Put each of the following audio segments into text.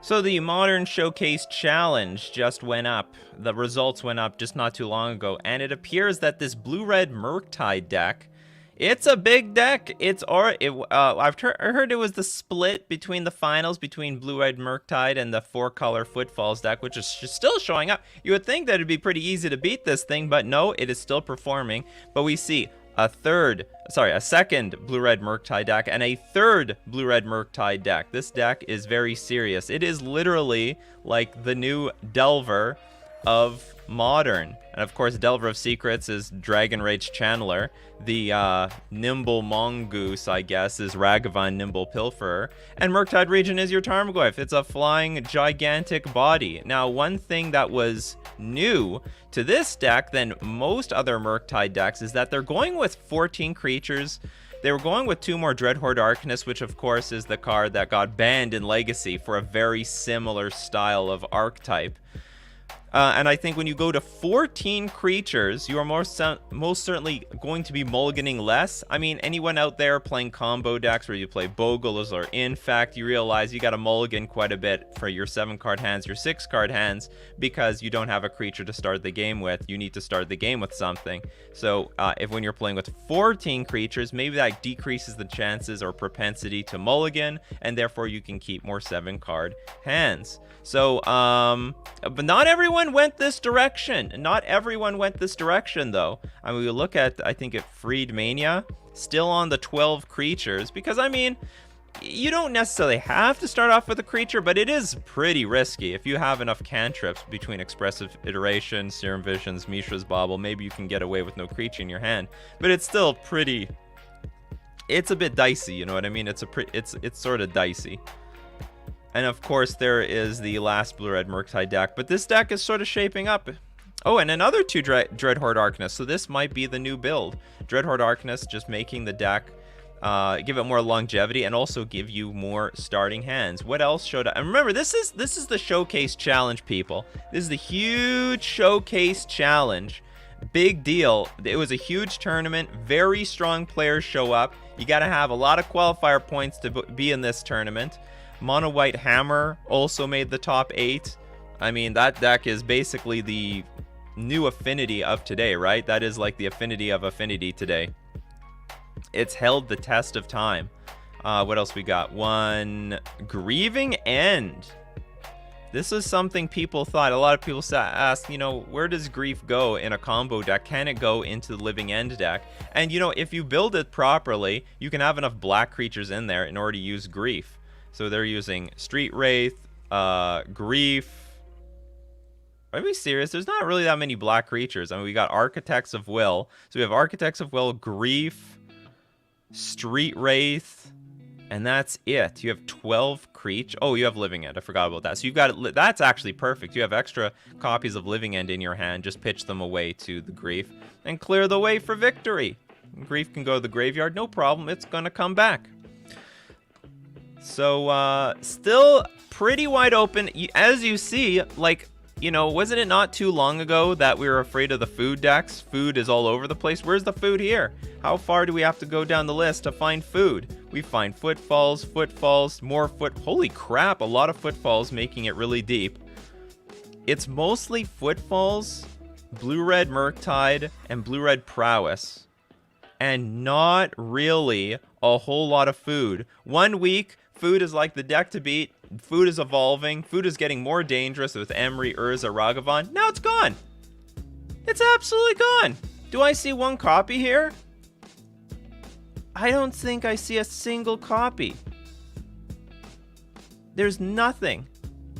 So the Modern Showcase Challenge just went up. The results went up just not too long ago, and it appears that this blue-red Murktide deck, it's a big deck. I've heard it was the split between the finals between blue-red Murktide and the 4-color Footfalls deck, which is still showing up. You would think that it'd be pretty easy to beat this thing, but no, it is still performing. But we see a second blue-red Murktide deck and a third blue-red Murktide deck. This deck is very serious. It is literally like the new Delver of Modern. And of course, Delver of Secrets is Dragon Rage Channeler. The Nimble Mongoose, I guess, is Ragavan Nimble Pilferer. And Murktide Region is your Tarmogoyf. It's a flying gigantic body. Now, one thing that was new to this deck than most other Murktide decks is that they're going with 14 creatures. They were going with 2 more Dreadhorde Arcanist, which of course is the card that got banned in Legacy for a very similar style of archetype. And I think when you go to 14 creatures, you are most certainly going to be mulliganing less. I mean, anyone out there playing combo decks where you play Bogles or in fact, you realize you got to mulligan quite a bit for your 7-card hands, your 6-card hands, because you don't have a creature to start the game with. You need to start the game with something. So when you're playing with 14 creatures, maybe that decreases the chances or propensity to mulligan, and therefore you can keep more 7-card hands. So, but not everyone went this direction. Not everyone went this direction, though. I mean, we look at, I think, at Freed Mania, still on the 12 creatures, because, I mean, you don't necessarily have to start off with a creature, but it is pretty risky. If you have enough cantrips between Expressive Iteration, Serum Visions, Mishra's Bauble, maybe you can get away with no creature in your hand. But it's still pretty... It's a bit dicey, you know what I mean? It's sort of dicey. And of course, there is the last blue-red Murktide deck, but this deck is sort of shaping up. Oh, and another 2 Dreadhorde Arcanists, so this might be the new build. Dreadhorde Arcanist just making the deck, give it more longevity, and also give you more starting hands. What else showed up? And remember, this is the Showcase Challenge, people. This is the huge Showcase Challenge. Big deal. It was a huge tournament. Very strong players show up. You got to have a lot of qualifier points to be in this tournament. Mono White Hammer also made the top 8. I mean, that deck is basically the new affinity of today, right? That is like the affinity of affinity today. It's held the test of time. What else we got? One Grieving End. This is something people thought. A lot of people asked, you know, where does Grief go in a combo deck? Can it go into the Living End deck? And, you know, if you build it properly, you can have enough black creatures in there in order to use Grief. So they're using Street Wraith, Grief. Are we serious? There's not really that many black creatures. I mean, we got Architects of Will. So we have Architects of Will, Grief, Street Wraith, and that's it. You have 12 creatures. Oh, you have Living End. I forgot about that. So you've got, that's actually perfect. You have extra copies of Living End in your hand. Just pitch them away to the Grief and clear the way for victory. Grief can go to the graveyard. No problem. It's going to come back. So, still pretty wide open. As you see, like, you know, wasn't it not too long ago that we were afraid of the food decks? Food is all over the place. Where's the food here? How far do we have to go down the list to find food? We find Footfalls, more Holy crap, a lot of Footfalls, making it really deep. It's mostly Footfalls, Blue-Red Murktide, and Blue-Red Prowess. And not really a whole lot of food. 1 week... Food is like the deck to beat. Food is evolving. Food is getting more dangerous with Emery, Urza, Ragavan. Now it's gone. It's absolutely gone. Do I see 1 copy here? I don't think I see a single copy. There's nothing.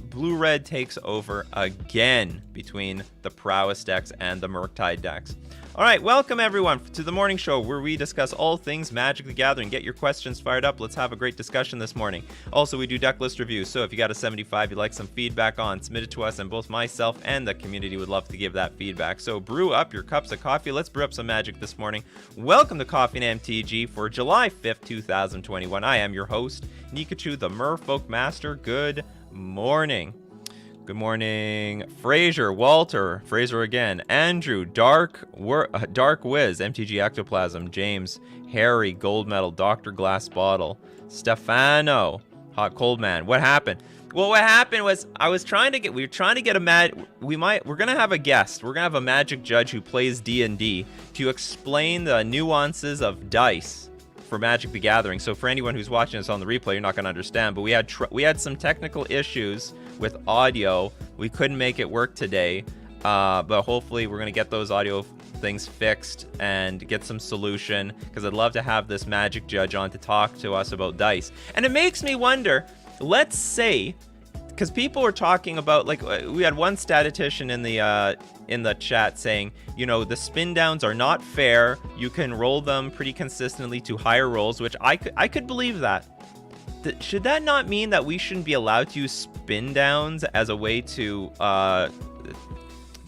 Blue-Red takes over again between the Prowess decks and the Murktide decks. All right, welcome everyone to the morning show where we discuss all things Magic the Gathering. Get your questions fired up. Let's have a great discussion this morning. Also, we do deck list reviews, so if you got a 75 you'd like some feedback on, submit it to us, and both myself and the community would love to give that feedback. So brew up your cups of coffee. Let's brew up some Magic this morning. Welcome to Coffee and MTG for July 5th, 2021. I am your host, Nikachu, the Merfolk Master. Good morning. Good morning, Fraser, Walter, Fraser again, Andrew, Dark Wiz, MTG Ectoplasm, James, Harry, Gold Medal, Dr. Glass Bottle, Stefano, Hot cold man. What happened? Well, what happened was we were trying to get we're gonna have a guest. We're gonna have a magic judge who plays D&D to explain the nuances of dice for Magic the Gathering. So for anyone who's watching this on the replay, you're not gonna understand. But we had some technical issues with audio. We couldn't make it work today, but hopefully we're gonna get those audio things fixed and get some solution, because I'd love to have this magic judge on to talk to us about dice. And it makes me wonder, let's say, because people were talking about, like, we had one statistician in the chat saying, you know, the spin downs are not fair. You can roll them pretty consistently to higher rolls, which I could believe that. Should that not mean that we shouldn't be allowed to use spin downs as a way to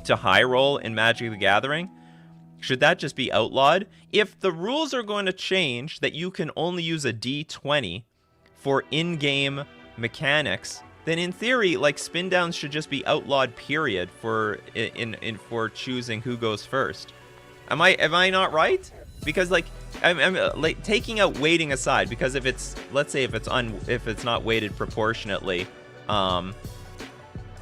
high roll in Magic the Gathering? Should that just be outlawed? If the rules are going to change that you can only use a D20 for in-game mechanics, then in theory, like, spin downs should just be outlawed, period, for choosing who goes first. Am I not right? Because, like, I'm like, taking out weighting aside, because if it's, let's say if it's not weighted proportionately,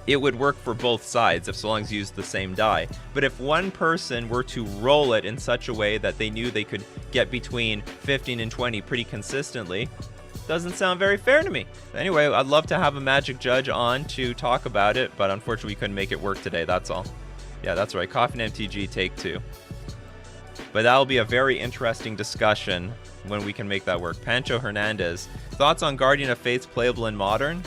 it would work for both sides so long as you use the same die. But if one person were to roll it in such a way that they knew they could get between 15 and 20 pretty consistently, doesn't sound very fair to me. Anyway, I'd love to have a magic judge on to talk about it, but unfortunately we couldn't make it work today, that's all. Yeah, that's right, Coffee and MTG take 2. But that'll be a very interesting discussion when we can make that work. Pancho Hernandez, thoughts on Guardian of Fates playable in Modern?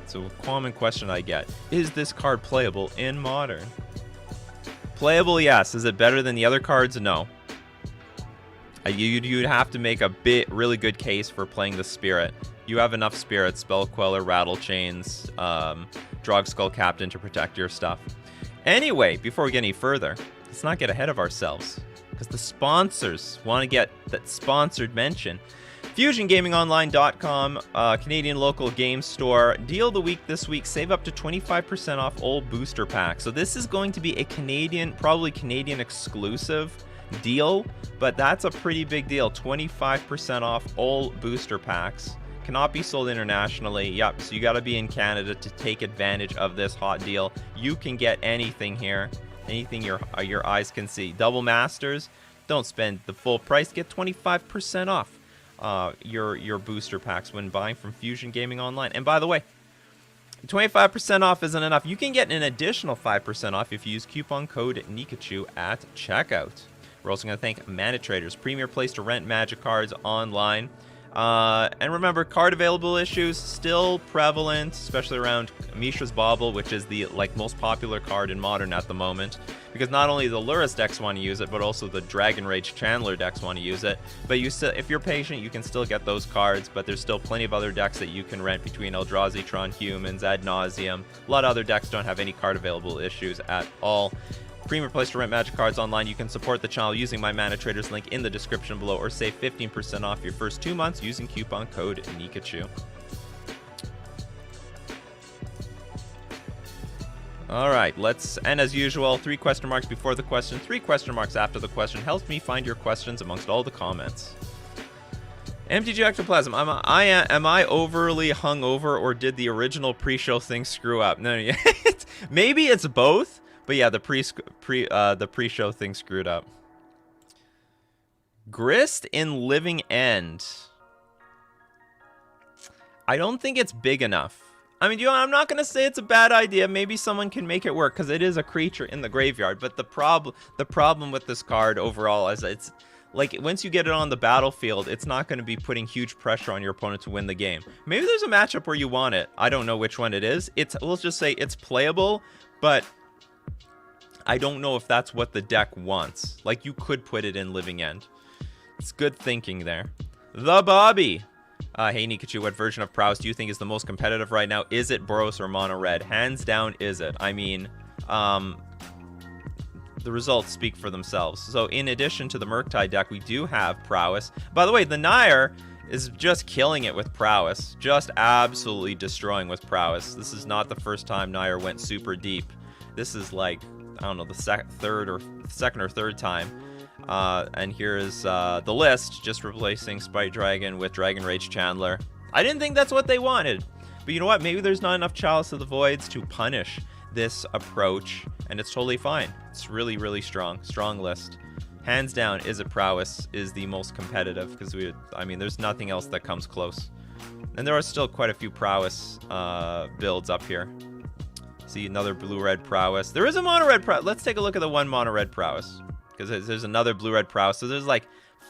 So a common question I get, is this card playable in Modern? Playable, yes. Is it better than the other cards? No. You'd have to make a really good case for playing the Spirit. You have enough Spirit, Spell Queller, Rattle Chains, Drog Skull Captain to protect your stuff. Anyway, before we get any further, let's not get ahead of ourselves, because the sponsors want to get that sponsored mention. FusionGamingOnline.com, Canadian local game store. Deal of the week this week. Save up to 25% off all booster packs. So this is going to be a probably Canadian exclusive deal, but that's a pretty big deal. 25% off all booster packs. Cannot be sold internationally. Yep, so you got to be in Canada to take advantage of this hot deal. You can get anything here. Anything your eyes can see. Double Masters. Don't spend the full price. Get 25% off your booster packs when buying from Fusion Gaming Online. And by the way, 25% off isn't enough. You can get an additional 5% off if you use coupon code Nikachu at checkout. We're also going to thank Mana Traders, premier place to rent Magic cards online. And remember, card available issues still prevalent, especially around Mishra's Bauble, which is the most popular card in Modern at the moment, because not only the Lurrus decks want to use it, but also the Dragon Rage Chandler decks want to use it. But if you're patient, you can still get those cards, but there's still plenty of other decks that you can rent between Eldrazi, Tron Humans, Ad Nauseam. A lot of other decks don't have any card available issues at all. Premier place to rent Magic cards online. You can support the channel using my Mana Traders link in the description below, or save 15% off your first 2 months using coupon code Nikachu. Alright, and as usual, 3 question marks before the question, 3 question marks after the question. Helps me find your questions amongst all the comments. MTG Ectoplasm, am I overly hungover, or did the original pre-show thing screw up? No, maybe it's both. But yeah, the pre-show thing screwed up. Grist in Living End. I don't think it's big enough. I mean, I'm not going to say it's a bad idea. Maybe someone can make it work, because it is a creature in the graveyard. But the problem with this card overall is it's like, once you get it on the battlefield, it's not going to be putting huge pressure on your opponent to win the game. Maybe there's a matchup where you want it. I don't know which one it is. We'll just say it's playable, but I don't know if that's what the deck wants. Like, you could put it in Living End. It's good thinking there. The Bobby. Hey, Nikachu, what version of Prowess do you think is the most competitive right now? Is it Boros or Mono Red? Hands down, is it? I mean, the results speak for themselves. So in addition to the Murktide deck, we do have Prowess. By the way, the Nair is just killing it with Prowess. Just absolutely destroying with Prowess. This is not the first time Nair went super deep. This is like, I don't know, the second or third time. And here is the list, just replacing Spite Dragon with Dragon Rage Chandler. I didn't think that's what they wanted. But you know what? Maybe there's not enough Chalice of the Voids to punish this approach, and it's totally fine. It's really, really strong. Strong list. Hands down, Is It Prowess is the most competitive, because I mean, there's nothing else that comes close. And there are still quite a few Prowess builds up here. See, another blue-red Prowess. There is a mono-red Prowess. Let's take a look at the one mono-red Prowess, because there's another blue-red Prowess. So there's like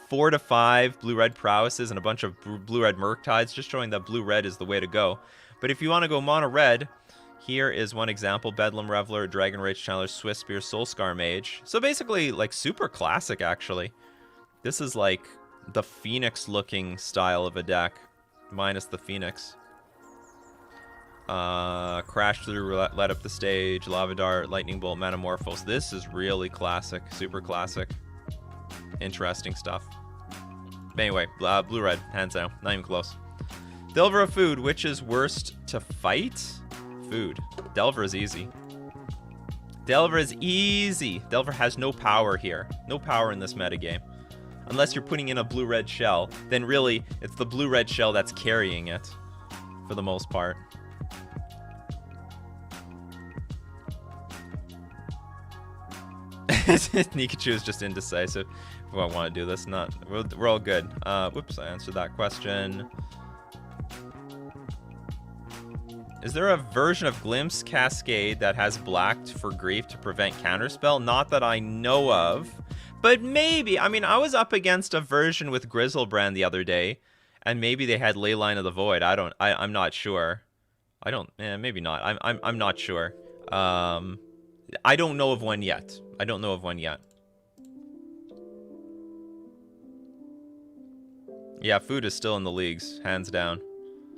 4 to 5 blue-red Prowesses and a bunch of blue-red Murktides, just showing that blue-red is the way to go. But if you want to go mono-red, here is one example: Bedlam Reveler, Dragon Rage Chandler, Swift Spear, Soulscar Mage. So basically, like, super classic, actually. This is like the Phoenix-looking style of a deck, minus the Phoenix. Crash Through, Let Up the Stage, Lava Dart, Lightning Bolt, Metamorphose. This is really classic, super classic. Interesting stuff. But anyway, blue-red, hands down, not even close. Delver of Food, which is worst to fight? Food. Delver is easy. Delver is easy. Delver has no power here. No power in this metagame. Unless you're putting in a blue-red shell, then really, it's the blue-red shell that's carrying it, for the most part. Nikachu is just indecisive. If I want to do this, we're all good. Whoops, I answered that question. Is there a version of Glimpse Cascade that has blacked for grief to prevent counterspell? Not that I know of, but maybe. I mean, I was up against a version with Grizzlebrand the other day, and maybe they had Leyline of the Void. I'm not sure. Maybe not. I'm not sure. I don't know of one yet. Yeah, Food is still in the leagues, hands down.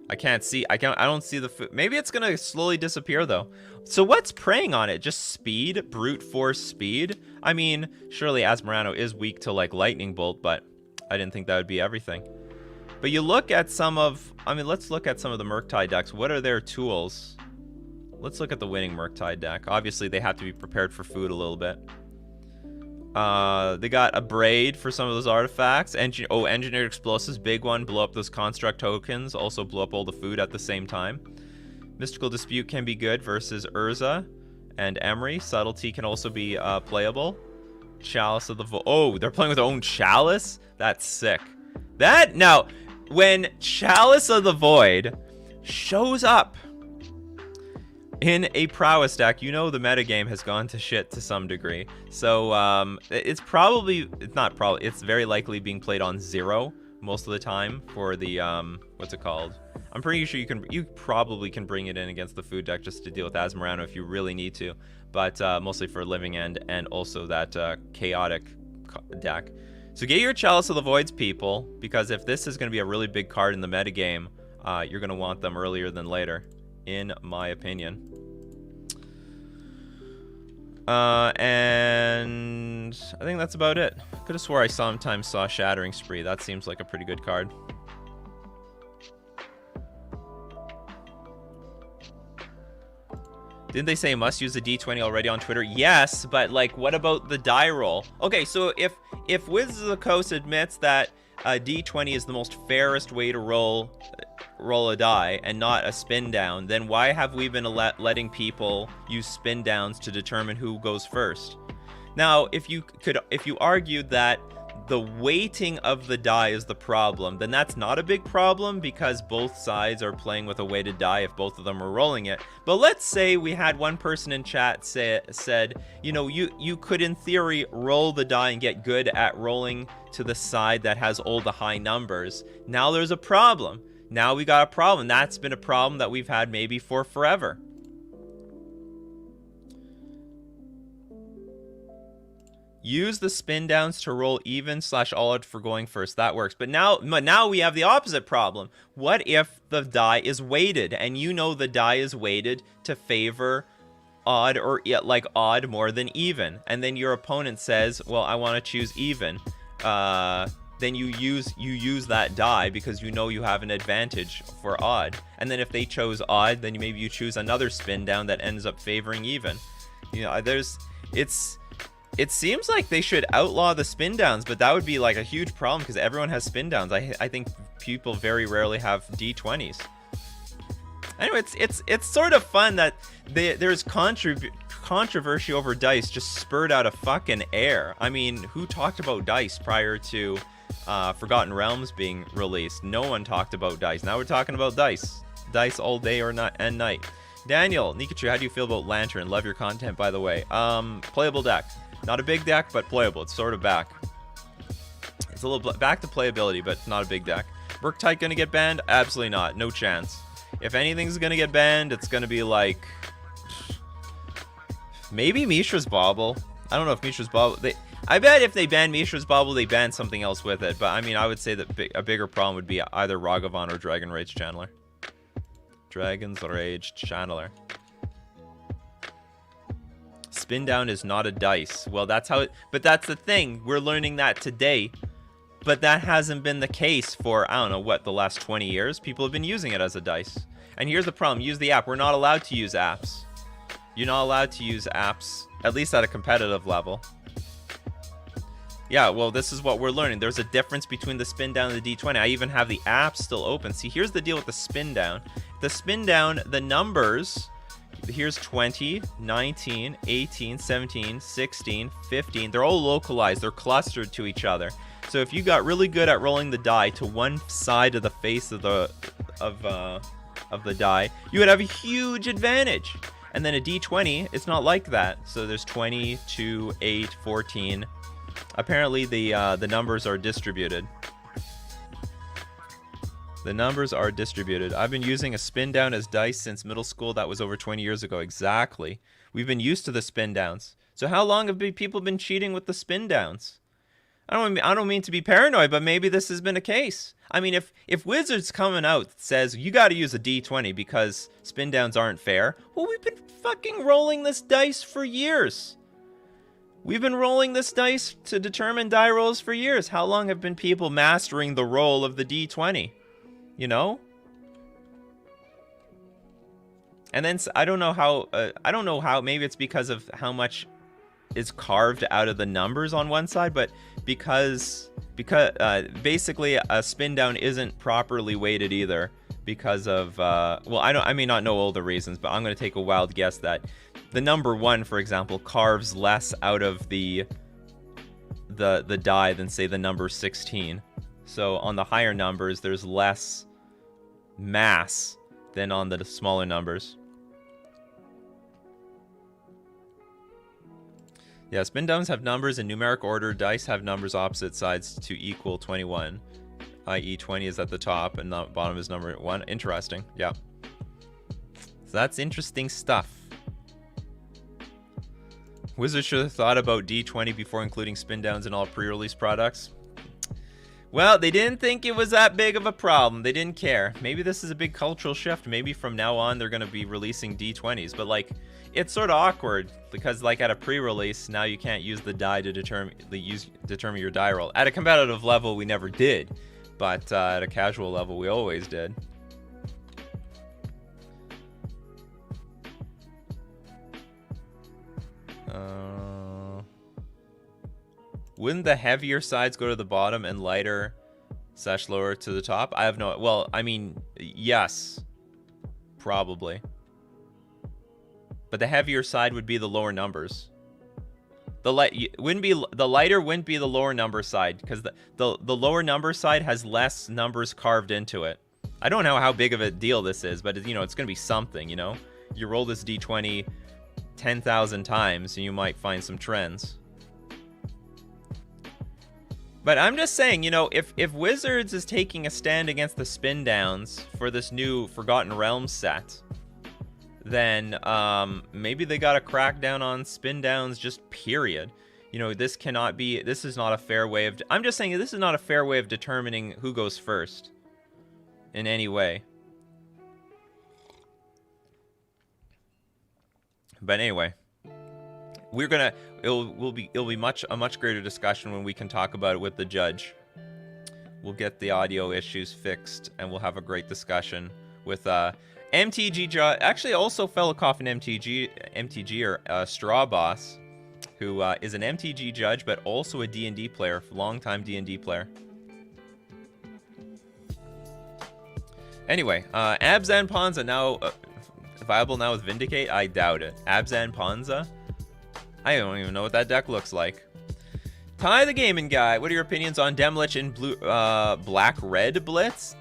I don't see the food. Maybe it's gonna slowly disappear though. So what's preying on it? Just speed? Brute force speed? I mean, surely Asmarano is weak to like Lightning Bolt, but I didn't think that would be everything. But you look at let's look at some of the Murktide decks. What are their tools? Let's look at the winning Murktide deck. Obviously, they have to be prepared for food a little bit. They got a Braid for some of those artifacts. Engineered Explosives, big one. Blow up those construct tokens. Also blow up all the food at the same time. Mystical Dispute can be good versus Urza and Emery. Subtlety can also be playable. Chalice of the Void. Oh, they're playing with their own Chalice? That's sick. Now, when Chalice of the Void shows up in a Prowess deck, you know the metagame has gone to shit to some degree. So it's very likely being played on 0 most of the time for the what's it called? I'm pretty sure you probably can bring it in against the food deck just to deal with Asmarano if you really need to, but mostly for Living End and also that chaotic deck. So get your Chalice of the Voids, people, because if this is going to be a really big card in the metagame, you're going to want them earlier than later, in my opinion. And I think that's about it. Could have swore I sometimes saw Shattering Spree. That seems like a pretty good card. Didn't they say must use the D20 already on Twitter? Yes, but like, what about the die roll? Okay, so if Wizards of the Coast admits that D20 is the most fairest way to roll a die and not a spin down, then why have we been letting people use spin downs to determine who goes first? Now, if you argued that the weighting of the die is the problem, then that's not a big problem because both sides are playing with a weighted die if both of them are rolling it. But let's say we had one person in chat said, you know, you could in theory roll the die and get good at rolling to the side that has all the high numbers. Now there's a problem. Now we got a problem. That's been a problem that we've had maybe for forever. Use the spin downs to roll even / all out for going first. That works. But now we have the opposite problem. What if the die is weighted and you know the die is weighted to favor odd or like odd more than even, and then your opponent says, well, I want to choose even. Then you use that die because you know you have an advantage for odd. And then if they chose odd, then maybe you choose another spin down that ends up favoring even. You know, It seems like they should outlaw the spin downs, but that would be like a huge problem because everyone has spin downs. I think people very rarely have D20s. Anyway, it's sort of fun that there's controversy over dice just spurred out of fucking air. I mean, who talked about dice prior to Forgotten Realms being released? No one talked about dice. Now we're talking about dice. Dice all day or not and night. Daniel, Nikachu, how do you feel about Lantern? Love your content, by the way. Playable deck. Not a big deck, but playable. It's sort of back. It's a little back to playability, but not a big deck. Murktide gonna get banned? Absolutely not. No chance. If anything's gonna get banned, it's gonna be like... maybe Mishra's Bauble. I don't know if Mishra's Bauble... I bet if they ban Mishra's Bauble, they ban something else with it. But I mean, I would say that a bigger problem would be either Ragavan or Dragon Rage Channeler. Dragon's Rage Channeler. Spin down is not a dice. Well, that's how it... but that's the thing. We're learning that today. But that hasn't been the case for, I don't know, what, the last 20 years? People have been using it as a dice. And here's the problem. Use the app. We're not allowed to use apps. You're not allowed to use apps, at least at a competitive level. Yeah, well, this is what we're learning. There's a difference between the spin down and the D20. I even have the app still open. See, here's the deal with the spin down. The spin down, the numbers... here's 20, 19, 18, 17, 16, 15. They're all localized. They're clustered to each other. So if you got really good at rolling the die to one side of the face of the die, you would have a huge advantage. And then a D20, it's not like that. So there's 20, 2, 8, 14. Apparently the numbers are distributed. The numbers are distributed. I've been using a spin down as dice since middle school. That was over 20 years ago. Exactly. We've been used to the spin downs. So how long have people been cheating with the spin downs? I don't mean to be paranoid, but maybe this has been a case. I mean, if Wizards coming out says you got to use a D20 because spin downs aren't fair, well, we've been fucking rolling this dice for years. We've been rolling this dice to determine die rolls for years. How long have been people mastering the roll of the D20? You know? And then I don't know how, maybe it's because of how much is carved out of the numbers on one side, but because basically a spin down isn't properly weighted either because of well, I may not know all the reasons, but I'm going to take a wild guess that the number 1, for example, carves less out of the die than say the number 16. So on the higher numbers, there's less mass than on the smaller numbers. Yeah, spin downs have numbers in numeric order. Dice have numbers opposite sides to equal 21, i.e. 20 is at the top and the bottom is number 1. Interesting. Yeah. So that's interesting stuff. Wizards should have thought about D20 before including spin downs in all pre-release products. Well, they didn't think it was that big of a problem. They didn't care. Maybe this is a big cultural shift. Maybe from now on they're going to be releasing D20s. But, like, it's sort of awkward because, like, at a pre-release, now you can't use the die to determine your die roll. At a competitive level, we never did. But at a casual level, we always did. Wouldn't the heavier sides go to the bottom and lighter / lower to the top? I have no... well, I mean, yes. Probably. But the heavier side would be the lower numbers. The lighter wouldn't be the lower number side because the lower number side has less numbers carved into it. I don't know how big of a deal this is, but you know, it's going to be something, you know? You roll this D20 10,000 times and you might find some trends. But I'm just saying, you know, if Wizards is taking a stand against the spin downs for this new Forgotten Realms set, then maybe they got to crack down on spin downs just period. You know, this is not a fair way of... I'm just saying this is not a fair way of determining who goes first in any way. But anyway, we're gonna... It'll be a much greater discussion when we can talk about it with the judge. We'll get the audio issues fixed, and we'll have a great discussion with MTG. Actually, also fellow Coffee and MTG or Straw Boss, who is an MTG judge, but also a D&D player, longtime D&D player. Anyway, Abzan Panza now viable now with Vindicate? I doubt it. Abzan Panza? I don't even know what that deck looks like. Ty the Gaming Guy, what are your opinions on Demlich and blue, black-red Blitz?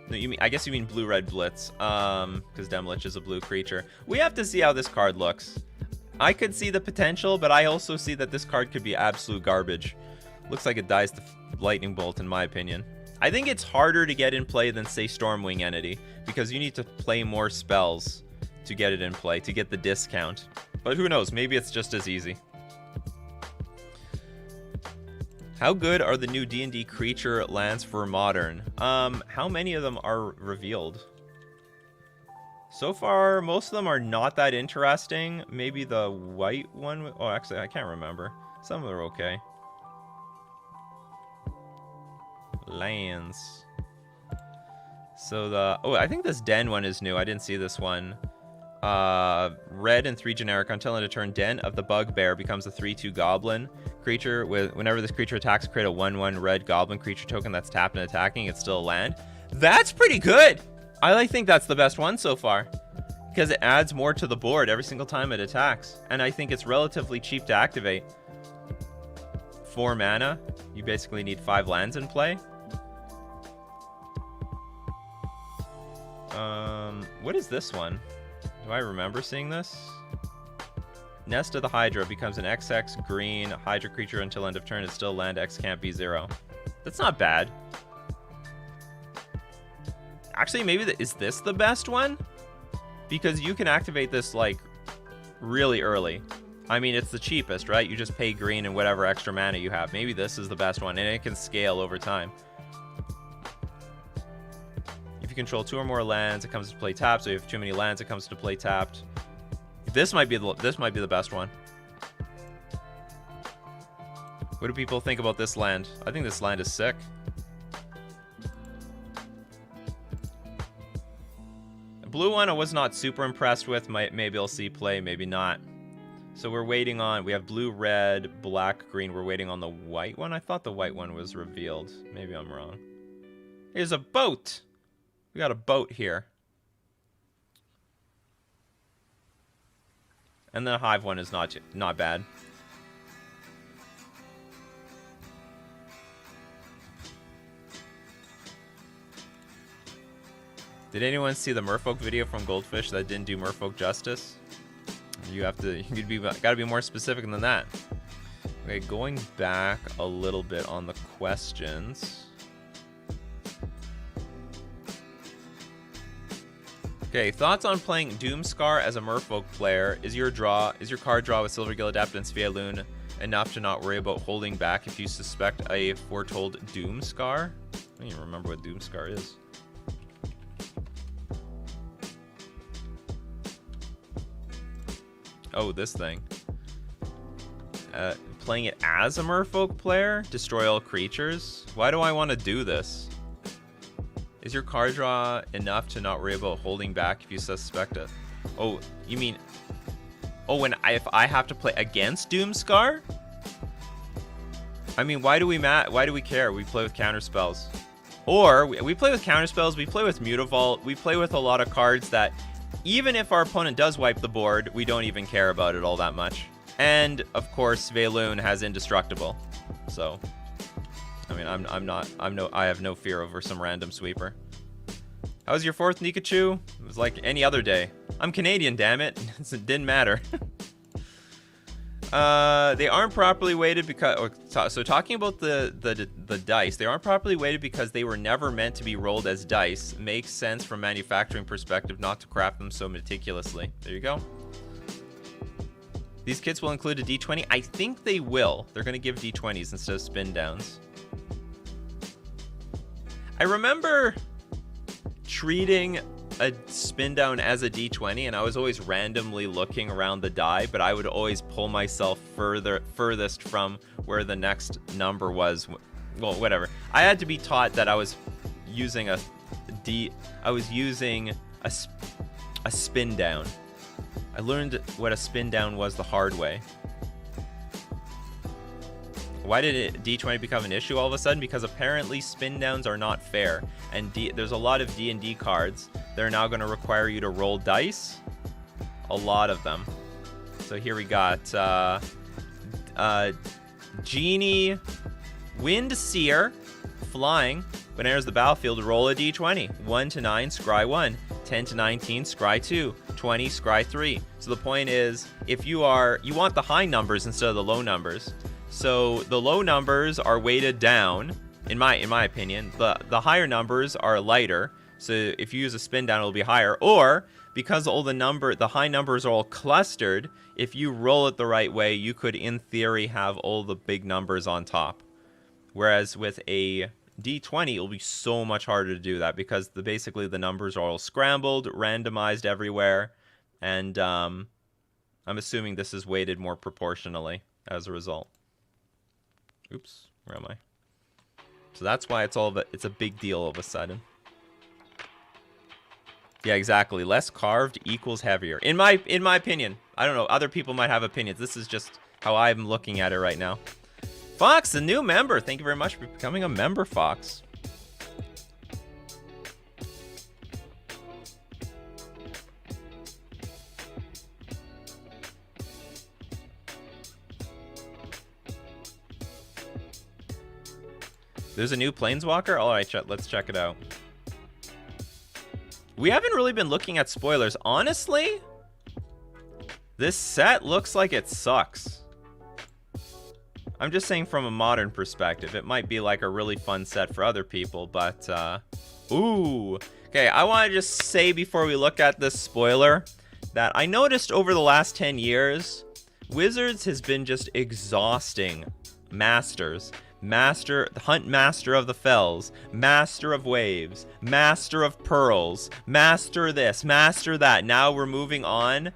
No, I guess you mean blue-red Blitz, because Demlich is a blue creature. We have to see how this card looks. I could see the potential, but I also see that this card could be absolute garbage. Looks like it dies to Lightning Bolt, in my opinion. I think it's harder to get in play than, say, Stormwing Entity, because you need to play more spells to get it in play, to get the discount. But who knows, maybe it's just as easy. How good are the new D&D creature lands for Modern? How many of them are revealed? So far, most of them are not that interesting. Maybe the white one. Oh, actually, I can't remember. Some of them are okay. Lands. So the... Oh, I think this Den one is new. I didn't see this one. Red and 3 generic. Until end of turn, Den of the Bugbear becomes a 3/2 goblin creature. Whenever this creature attacks, create a 1/1 red goblin creature token that's tapped and attacking. It's still a land. That's pretty good! I think that's the best one so far, because it adds more to the board every single time it attacks. And I think it's relatively cheap to activate. 4 mana. You basically need 5 lands in play. What is this one? Do I remember seeing this? Nest of the Hydra becomes an XX green Hydra creature until end of turn. It's still land. X can't be 0. That's not bad. Actually, maybe is this the best one? Because you can activate this, like, really early. I mean, it's the cheapest, right? You just pay green and whatever extra mana you have. Maybe this is the best one, and it can scale over time. If you control 2 or more lands, it comes to play tapped. So if you have too many lands, it comes to play tapped. This might be the best one. What do people think about this land? I think this land is sick. The blue one I was not super impressed with. Maybe I'll see play, maybe not. So we're waiting on... We have blue, red, black, green. We're waiting on the white one. I thought the white one was revealed. Maybe I'm wrong. Here's a boat. We got a boat here. And the hive one is not bad. Did anyone see the Merfolk video from Goldfish that didn't do Merfolk justice? Gotta be more specific than that. Okay, going back a little bit on the questions. Okay, thoughts on playing Doomscar as a Merfolk player? Is your card draw with Silvergill Adept and Svialoon enough to not worry about holding back if you suspect a foretold Doomscar? I don't even remember what Doomscar is. Oh, this thing. Playing it as a Merfolk player? Destroy all creatures? Why do I want to do this? Is your card draw enough to not worry about holding back if you suspect it? Oh, you mean... Oh, if I have to play against Doomscar? I mean, why do we care? We play with counterspells. Or, we play with counterspells, we play with Mutavault, we play with a lot of cards that... Even if our opponent does wipe the board, we don't even care about it all that much. And, of course, Svialoon has Indestructible. So... I mean, I have no fear over some random sweeper. How was your 4th Nikachu? It was like any other day. I'm Canadian, damn it. It didn't matter. They aren't properly weighted because... So talking about the dice, they aren't properly weighted because they were never meant to be rolled as dice. Makes sense from manufacturing perspective not to craft them so meticulously. There you go. These kits will include a D20. I think they will. They're going to give D20s instead of spin downs. I remember treating a spin down as a D20, and I was always randomly looking around the die, but I would always pull myself furthest from where the next number was. Well, whatever. I had to be taught that I was using a spin down. I learned what a spin down was the hard way. Why did D20 become an issue all of a sudden? Because apparently spin downs are not fair, and there's a lot of D&D cards that are now going to require you to roll dice. A lot of them. So here we got Genie, Wind Seer, Flying. When it enters the battlefield, roll a D20. 1 to 9, scry 1. 10 to 19, scry 2. 20, scry 3. So the point is, if you want the high numbers instead of the low numbers. So the low numbers are weighted down, in my opinion. The higher numbers are lighter. So if you use a spin down, it'll be higher. Or because the high numbers are all clustered, if you roll it the right way, you could, in theory, have all the big numbers on top. Whereas with a D20, it'll be so much harder to do that because basically the numbers are all scrambled, randomized everywhere, and I'm assuming this is weighted more proportionally as a result. Oops, where am I? So that's why it's a big deal all of a sudden. Yeah, exactly. Less carved equals heavier. In my opinion. I don't know. Other people might have opinions. This is just how I'm looking at it right now. Fox, a new member. Thank you very much for becoming a member, Fox. There's a new Planeswalker? All right, let's check it out. We haven't really been looking at spoilers. Honestly, this set looks like it sucks. I'm just saying from a modern perspective. It might be like a really fun set for other people, but ooh. Okay, I want to just say before we look at this spoiler that I noticed over the last 10 years, Wizards has been just exhausting masters. Hunt Master of the Fells, Master of Waves, Master of Pearls, Master this, Master that. Now we're moving on.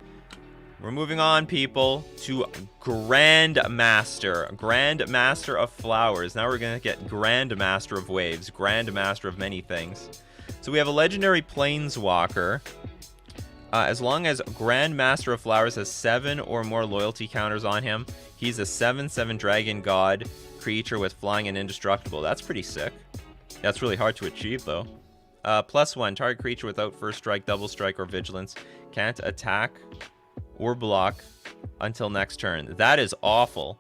We're moving on, people, to Grand Master of Flowers. Now we're going to get Grand Master of Waves, Grand Master of many things. So we have a legendary Planeswalker. As long as Grand Master of Flowers has 7 or more loyalty counters on him, he's a 7/7 dragon god creature with flying and indestructible. That's pretty sick. That's really hard to achieve, though. +1, target creature without first strike, double strike, or vigilance can't attack or block until next turn. That is awful.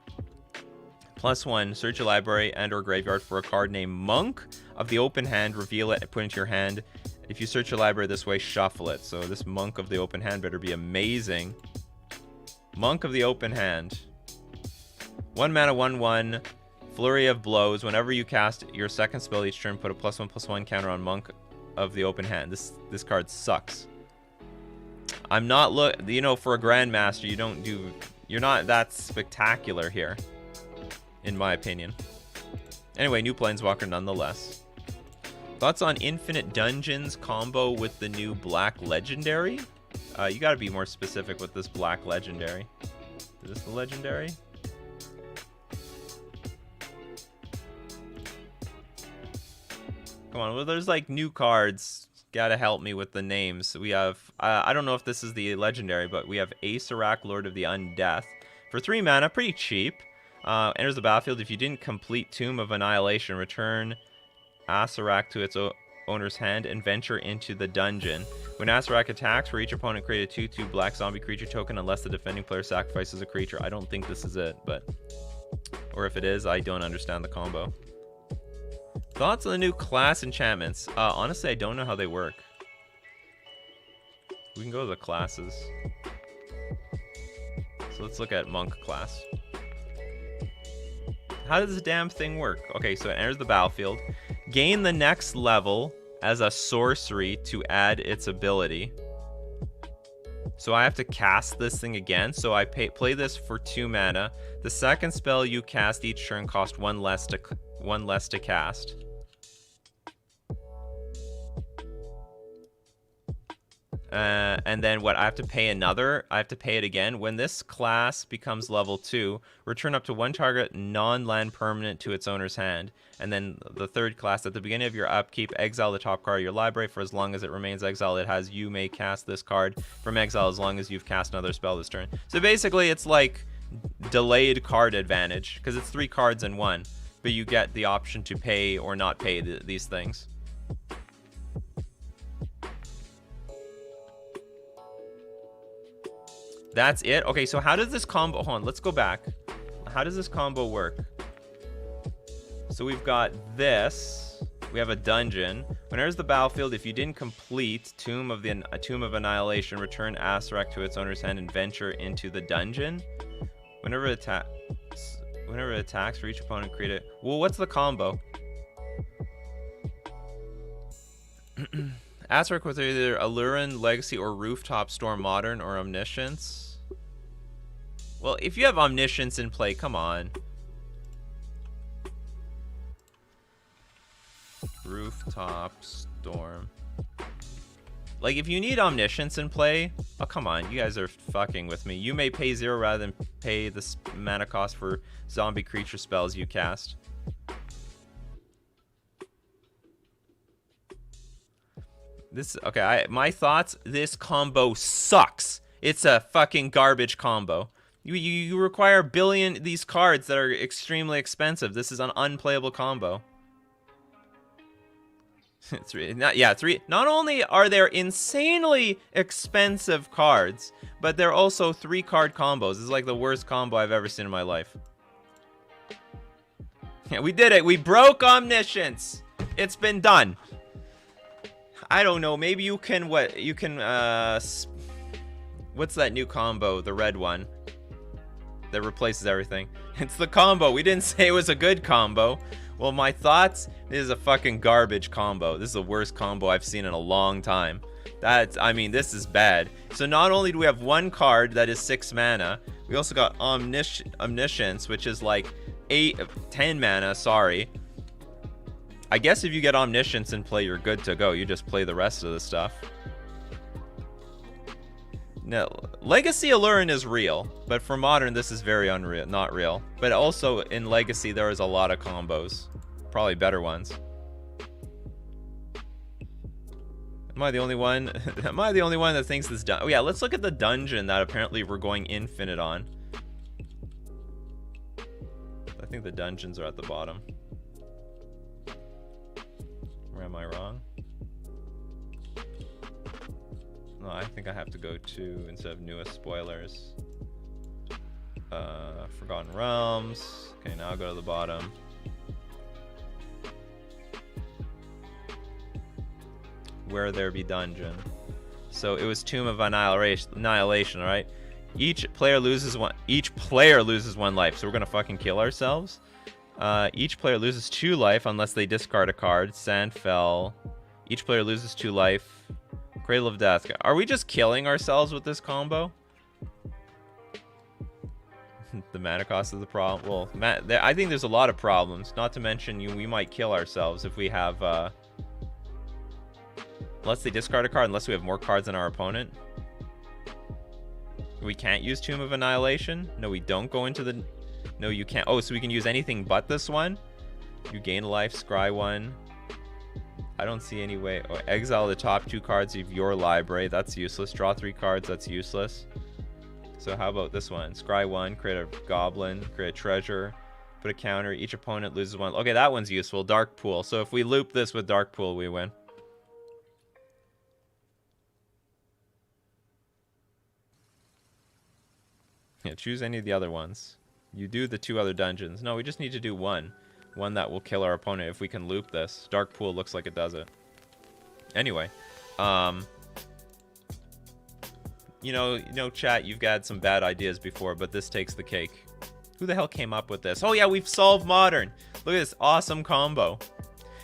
+1, search your library and or graveyard for a card named Monk of the Open Hand, reveal it and put it into your hand. If you search your library this way, shuffle it. So this Monk of the Open Hand better be amazing. Monk of the Open Hand. 1 mana, 1/1. Flurry of Blows. Whenever you cast your second spell each turn, put a +1/+1 counter on Monk of the Open Hand. This card sucks. I'm not for a Grandmaster, you're not that spectacular here, in my opinion. Anyway, new Planeswalker nonetheless. Thoughts on Infinite Dungeons combo with the new Black Legendary? You gotta be more specific with this Black Legendary. Is this the Legendary? Come on, well, there's like new cards. Gotta help me with the names. We have, I don't know if this is the Legendary, but we have Acerak, Lord of the Undeath. For 3 mana, pretty cheap. Enters the battlefield. If you didn't complete Tomb of Annihilation, return Acerak to its owner's hand and venture into the dungeon. When Acerak attacks, for each opponent create a 2/2 black zombie creature token unless the defending player sacrifices a creature. I don't think this is it, but... Or if it is, I don't understand the combo. Thoughts on the new class enchantments? Honestly, I don't know how they work. We can go to the classes. So let's look at Monk class. How does this damn thing work? Okay, so it enters the battlefield. Gain the next level as a sorcery to add its ability. So I have to cast this thing again. So I play this for 2 mana. The second spell you cast each turn costs 1 less to cast. And then what? I have to pay another. I have to pay it again. When this class becomes level 2, return up to 1 target non-land permanent to its owner's hand. And then the third class, at the beginning of your upkeep, exile the top card of your library. For as long as it remains exiled, you may cast this card from exile as long as you've cast another spell this turn. So basically, it's like delayed card advantage, because it's 3 cards in one, but you get the option to pay or not pay these things. That's it? Okay, so how does this combo... Hold on, let's go back. How does this combo work? So we've got this. We have a dungeon. When it enters the battlefield, if you didn't complete Tomb of Annihilation, return Asarak to its owner's hand and venture into the dungeon. Whenever it attacks for each opponent, create it. Well, what's the combo? Asarak was either Allurin, Legacy, or Rooftop Storm Modern, or Omniscience. Well, if you have Omniscience in play, come on. Rooftop Storm. Like, if you need Omniscience in play, oh, come on, you guys are fucking with me. You may pay 0 rather than pay the mana cost for zombie creature spells you cast. This, okay, my thoughts, this combo sucks. It's a fucking garbage combo. You require these cards that are extremely expensive. This is an unplayable combo. Not only are there insanely expensive cards, but they're also 3-card combos. This is like the worst combo I've ever seen in my life. Yeah, we did it. We broke Omniscience. It's been done. I don't know. Maybe you can what's that new combo? The red one that replaces everything. It's the combo. We didn't say it was a good combo. Well, my thoughts, this is a fucking garbage combo. This is the worst combo I've seen in a long time. I mean, this is bad. So not only do we have 1 card that is 6 mana, we also got Omniscience, which is like 10 mana, sorry. I guess if you get Omniscience in play, you're good to go. You just play the rest of the stuff. Now, Legacy Allurin is real, but for Modern, this is very unreal, not real. But also in Legacy, there is a lot of combos, probably better ones. Am I the only one? Am I the only one that thinks this done? Oh yeah, let's look at the dungeon that apparently we're going infinite on. I think the dungeons are at the bottom. Or am I wrong? No, I think I have to go to, instead of newest spoilers, Forgotten Realms. Okay, now I'll go to the bottom. Where There Be Dungeon. So it was Tomb of Annihilation, right? Each player loses one life, so we're gonna fucking kill ourselves. Each player loses 2 life unless they discard a card. Sandfell. Each player loses 2 life. Cradle of Death. Are we just killing ourselves with this combo? The mana cost is the problem. Well, I think there's a lot of problems. Not to mention, we might kill ourselves if we have... unless they discard a card, unless we have more cards than our opponent. We can't use Tomb of Annihilation? No, we don't go into the... No, you can't. Oh, so we can use anything but this one? You gain a life, scry 1. I don't see any way. Oh, exile the top 2 cards of your library. That's useless. Draw 3 cards. That's useless. So how about this one? Scry 1, create a goblin, create a treasure, put a counter. Each opponent loses 1. Okay, that one's useful. Dark Pool. So if we loop this with Dark Pool, we win. Yeah, choose any of the other ones. You do the 2 other dungeons. No, we just need to do one. One that will kill our opponent if we can loop this. Dark Pool looks like it does it. Anyway, you know, chat, you've got some bad ideas before, but this takes the cake. Who the hell came up with this? Oh yeah, we've solved Modern. Look at this awesome combo.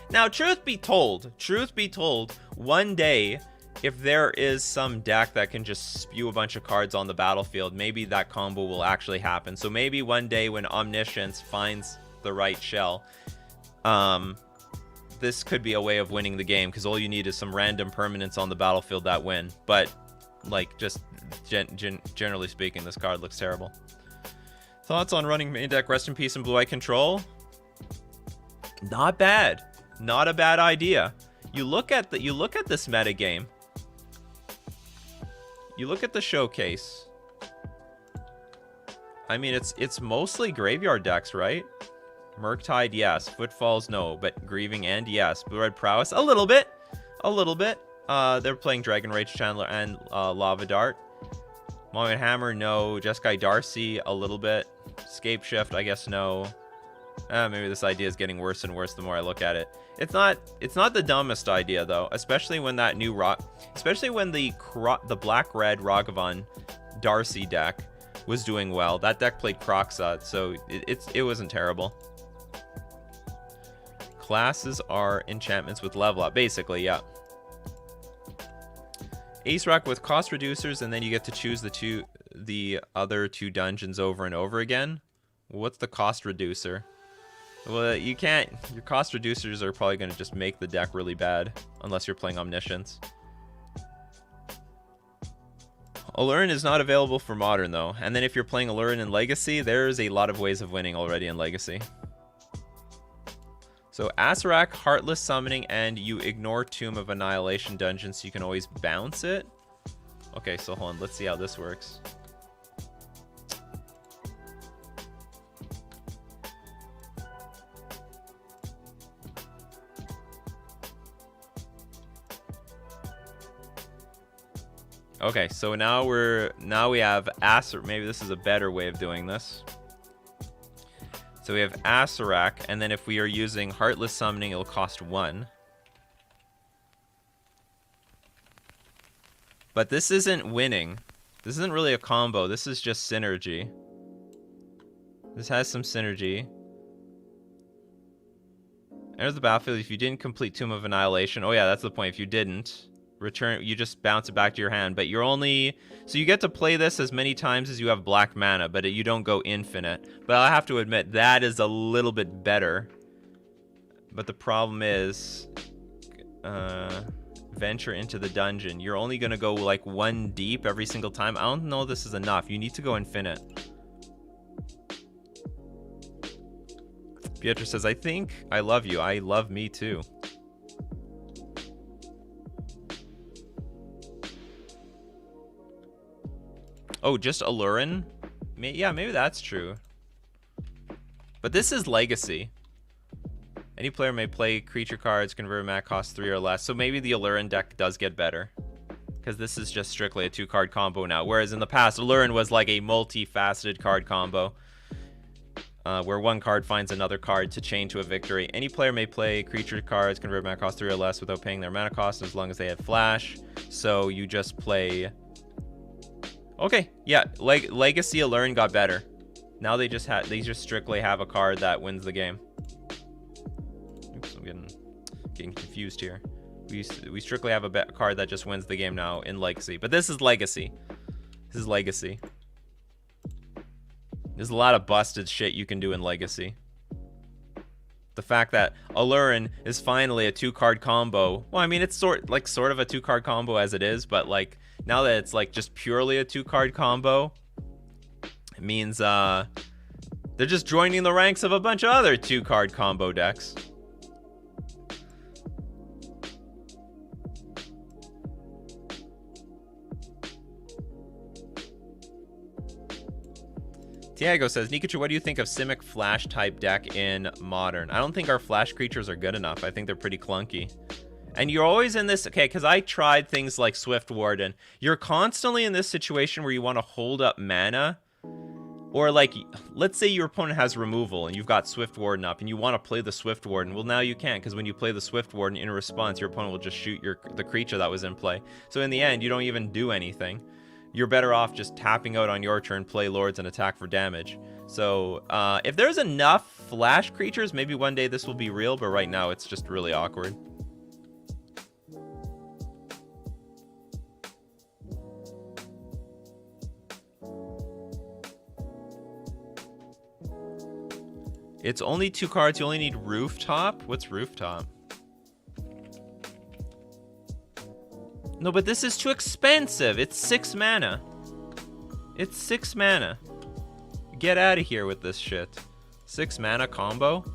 Now, truth be told, one day, if there is some deck that can just spew a bunch of cards on the battlefield, maybe that combo will actually happen. So maybe one day when Omniscience finds the right shell, this could be a way of winning the game, because all you need is some random permanents on the battlefield that win. But like, just generally speaking, this card looks terrible. Thoughts on running main deck Rest in Peace and Blue-Eye Control? Not bad. Not a bad idea. You look at this meta game. You look at the showcase. I mean, it's mostly graveyard decks, right? Murktide, yes. Footfalls, no. But Grieving and yes. Blue-Red Prowess, a little bit. A little bit. They're playing Dragon Rage Chandler and Lava Dart. Moment Hammer, no. Jeskai Darcy, a little bit. Scape Shift, I guess no. Maybe this idea is getting worse and worse the more I look at it. It's not the dumbest idea though, especially when that new especially when the black-red Ragavan Darcy deck was doing well. That deck played Kroxat, so it wasn't terrible. Classes are enchantments with level up, basically, yeah. Ace Rock with cost reducers, and then you get to choose the other two dungeons over and over again. What's the cost reducer? Well, you can't. Your cost reducers are probably going to just make the deck really bad, unless you're playing Omniscience. Allurin is not available for Modern, though. And then if you're playing Allurin in Legacy, there's a lot of ways of winning already in Legacy. So Asarak, Heartless Summoning, and you ignore Tomb of Annihilation dungeon, so you can always bounce it. Okay, so hold on. Let's see how this works. Okay, so now we have maybe this is a better way of doing this. So we have Asarak, and then if we are using Heartless Summoning, it'll cost 1. But this isn't winning. This isn't really a combo. This is just synergy. This has some synergy. Enter the battlefield if you didn't complete Tomb of Annihilation. Oh yeah, that's the point. If you didn't, return, you just bounce it back to your hand. But you're only, so you get to play this as many times as you have black mana, but you don't go infinite. But I have to admit, that is a little bit better. But the problem is, venture into the dungeon. You're only gonna go like 1 deep every single time. I don't know this is enough. You need to go infinite. Pietro says, I think I love you. I love me too. Oh, just Allurin? Yeah, maybe that's true. But this is Legacy. Any player may play creature cards, convert mana cost 3 or less. So maybe the Allurin deck does get better. Because this is just strictly a 2-card combo now. Whereas in the past, Allurin was like a multifaceted card combo. Where one card finds another card to chain to a victory. Any player may play creature cards, convert mana cost 3 or less without paying their mana cost as long as they have flash. So you just play... Okay, yeah, Legacy Allurin got better. Now they just strictly have a card that wins the game. Oops, I'm getting confused here. We strictly have a card that just wins the game now in Legacy. But this is Legacy. This is Legacy. There's a lot of busted shit you can do in Legacy. The fact that Allurin is finally a 2-card combo. Well, I mean, it's sort of a 2-card combo as it is, but like now that it's like just purely a 2-card combo, it means they're just joining the ranks of a bunch of other 2-card combo decks. Tiago says, Nikachu, what do you think of Simic Flash type deck in Modern? I don't think our Flash creatures are good enough. I think they're pretty clunky. And you're always in this, okay, because I tried things like Swift Warden. You're constantly in this situation where you want to hold up mana. Or like, let's say your opponent has removal and you've got Swift Warden up and you want to play the Swift Warden. Well, now you can't, because when you play the Swift Warden in response, your opponent will just shoot the creature that was in play. So in the end, you don't even do anything. You're better off just tapping out on your turn, play Lords, and attack for damage. So if there's enough Flash creatures, maybe one day this will be real, but right now it's just really awkward. It's only 2 cards. You only need Rooftop. What's Rooftop? No, but this is too expensive. It's 6 mana. It's 6 mana. Get out of here with this shit. 6 mana combo?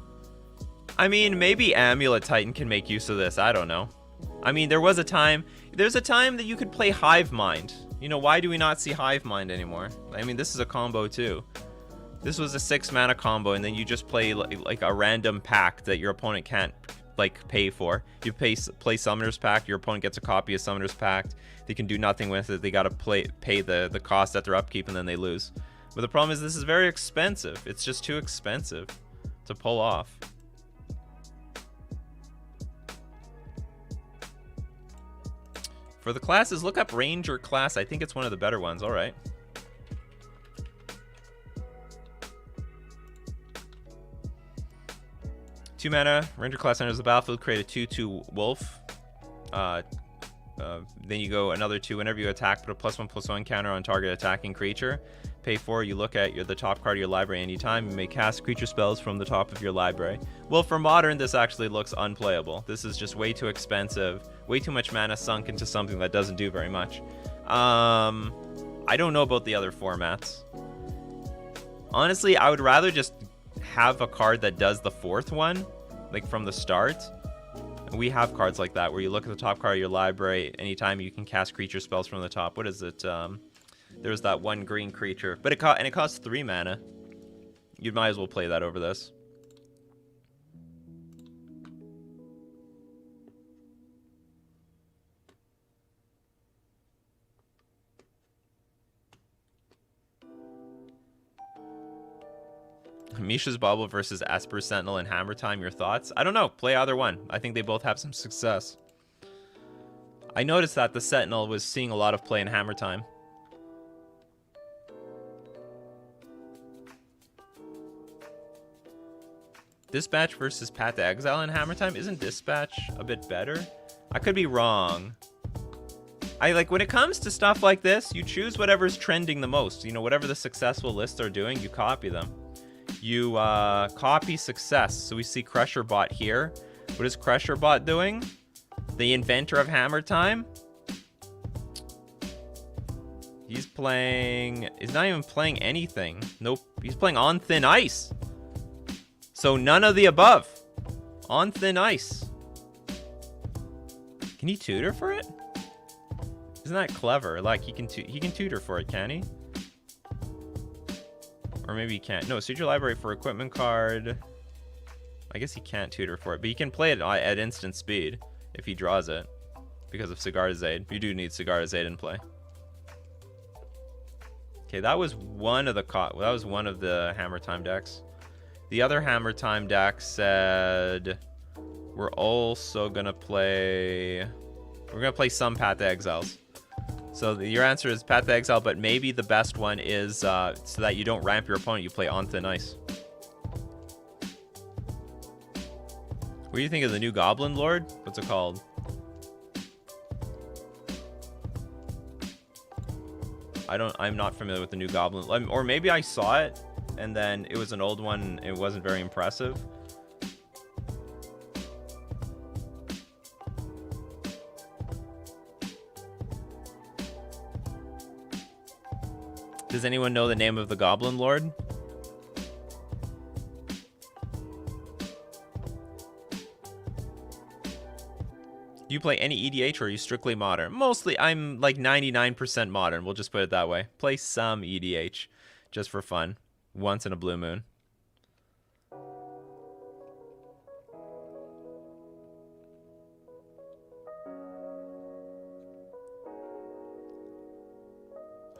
I mean, maybe Amulet Titan can make use of this. I don't know. I mean, there's a time that you could play Hive Mind. You know, why do we not see Hive Mind anymore? I mean, this is a combo too. This was a 6 mana combo, and then you just play like a random pack that your opponent can't like pay for. You play Summoner's Pact, your opponent gets a copy of Summoner's Pact. They can do nothing with it. They gotta pay the cost at their upkeep, and then they lose. But the problem is this is very expensive. It's just too expensive to pull off. For the classes, look up Ranger class. I think it's one of the better ones. All right. Two mana, Ranger class enters the battlefield, create a 2/2 wolf. Then you go another 2. Whenever you attack, put a +1/+1 counter on target attacking creature. Pay 4, you look at the top card of your library anytime. You may cast creature spells from the top of your library. Well, for Modern, this actually looks unplayable. This is just way too expensive. Way too much mana sunk into something that doesn't do very much. I don't know about the other formats. Honestly, I would rather just have a card that does the 4th one, like from the start. We have cards like that where you look at the top card of your library anytime you can cast creature spells from the top. What is it? There's that one green creature, but it costs 3 mana. You might as well play that over this. Misha's Bauble versus Esper Sentinel and Hammer Time, your thoughts? I don't know. Play either one. I think they both have some success. I noticed that the Sentinel was seeing a lot of play in Hammer Time. Dispatch versus Path to Exile in Hammer Time? Isn't Dispatch a bit better? I could be wrong. When it comes to stuff like this, you choose whatever's trending the most. You know, whatever the successful lists are doing, you copy them. You copy success. So we see Crusherbot here. What is Crusherbot doing? The inventor of Hammer Time? He's not even playing anything. Nope. He's playing On Thin Ice. So none of the above. On Thin Ice. Can he tutor for it? Isn't that clever? Like he can tutor for it, can he? Or maybe he can't. No, search your library for equipment card. I guess he can't tutor for it, but he can play it at instant speed if he draws it because of Sigarda's Aid. You do need Sigarda's Aid in play. Okay, that was one of the Hammer Time decks. The other Hammer Time deck said we're also gonna play some Path to Exiles. So your answer is Path to Exile, but maybe the best one is so that you don't ramp your opponent, you play On Thin Ice. What do you think of the new Goblin Lord? What's it called? I'm not familiar with the new Goblin. Or maybe I saw it, and then it was an old one, it wasn't very impressive. Does anyone know the name of the Goblin Lord? Do you play any EDH or are you strictly Modern? Mostly, I'm like 99% Modern. We'll just put it that way. Play some EDH just for fun. Once in a blue moon.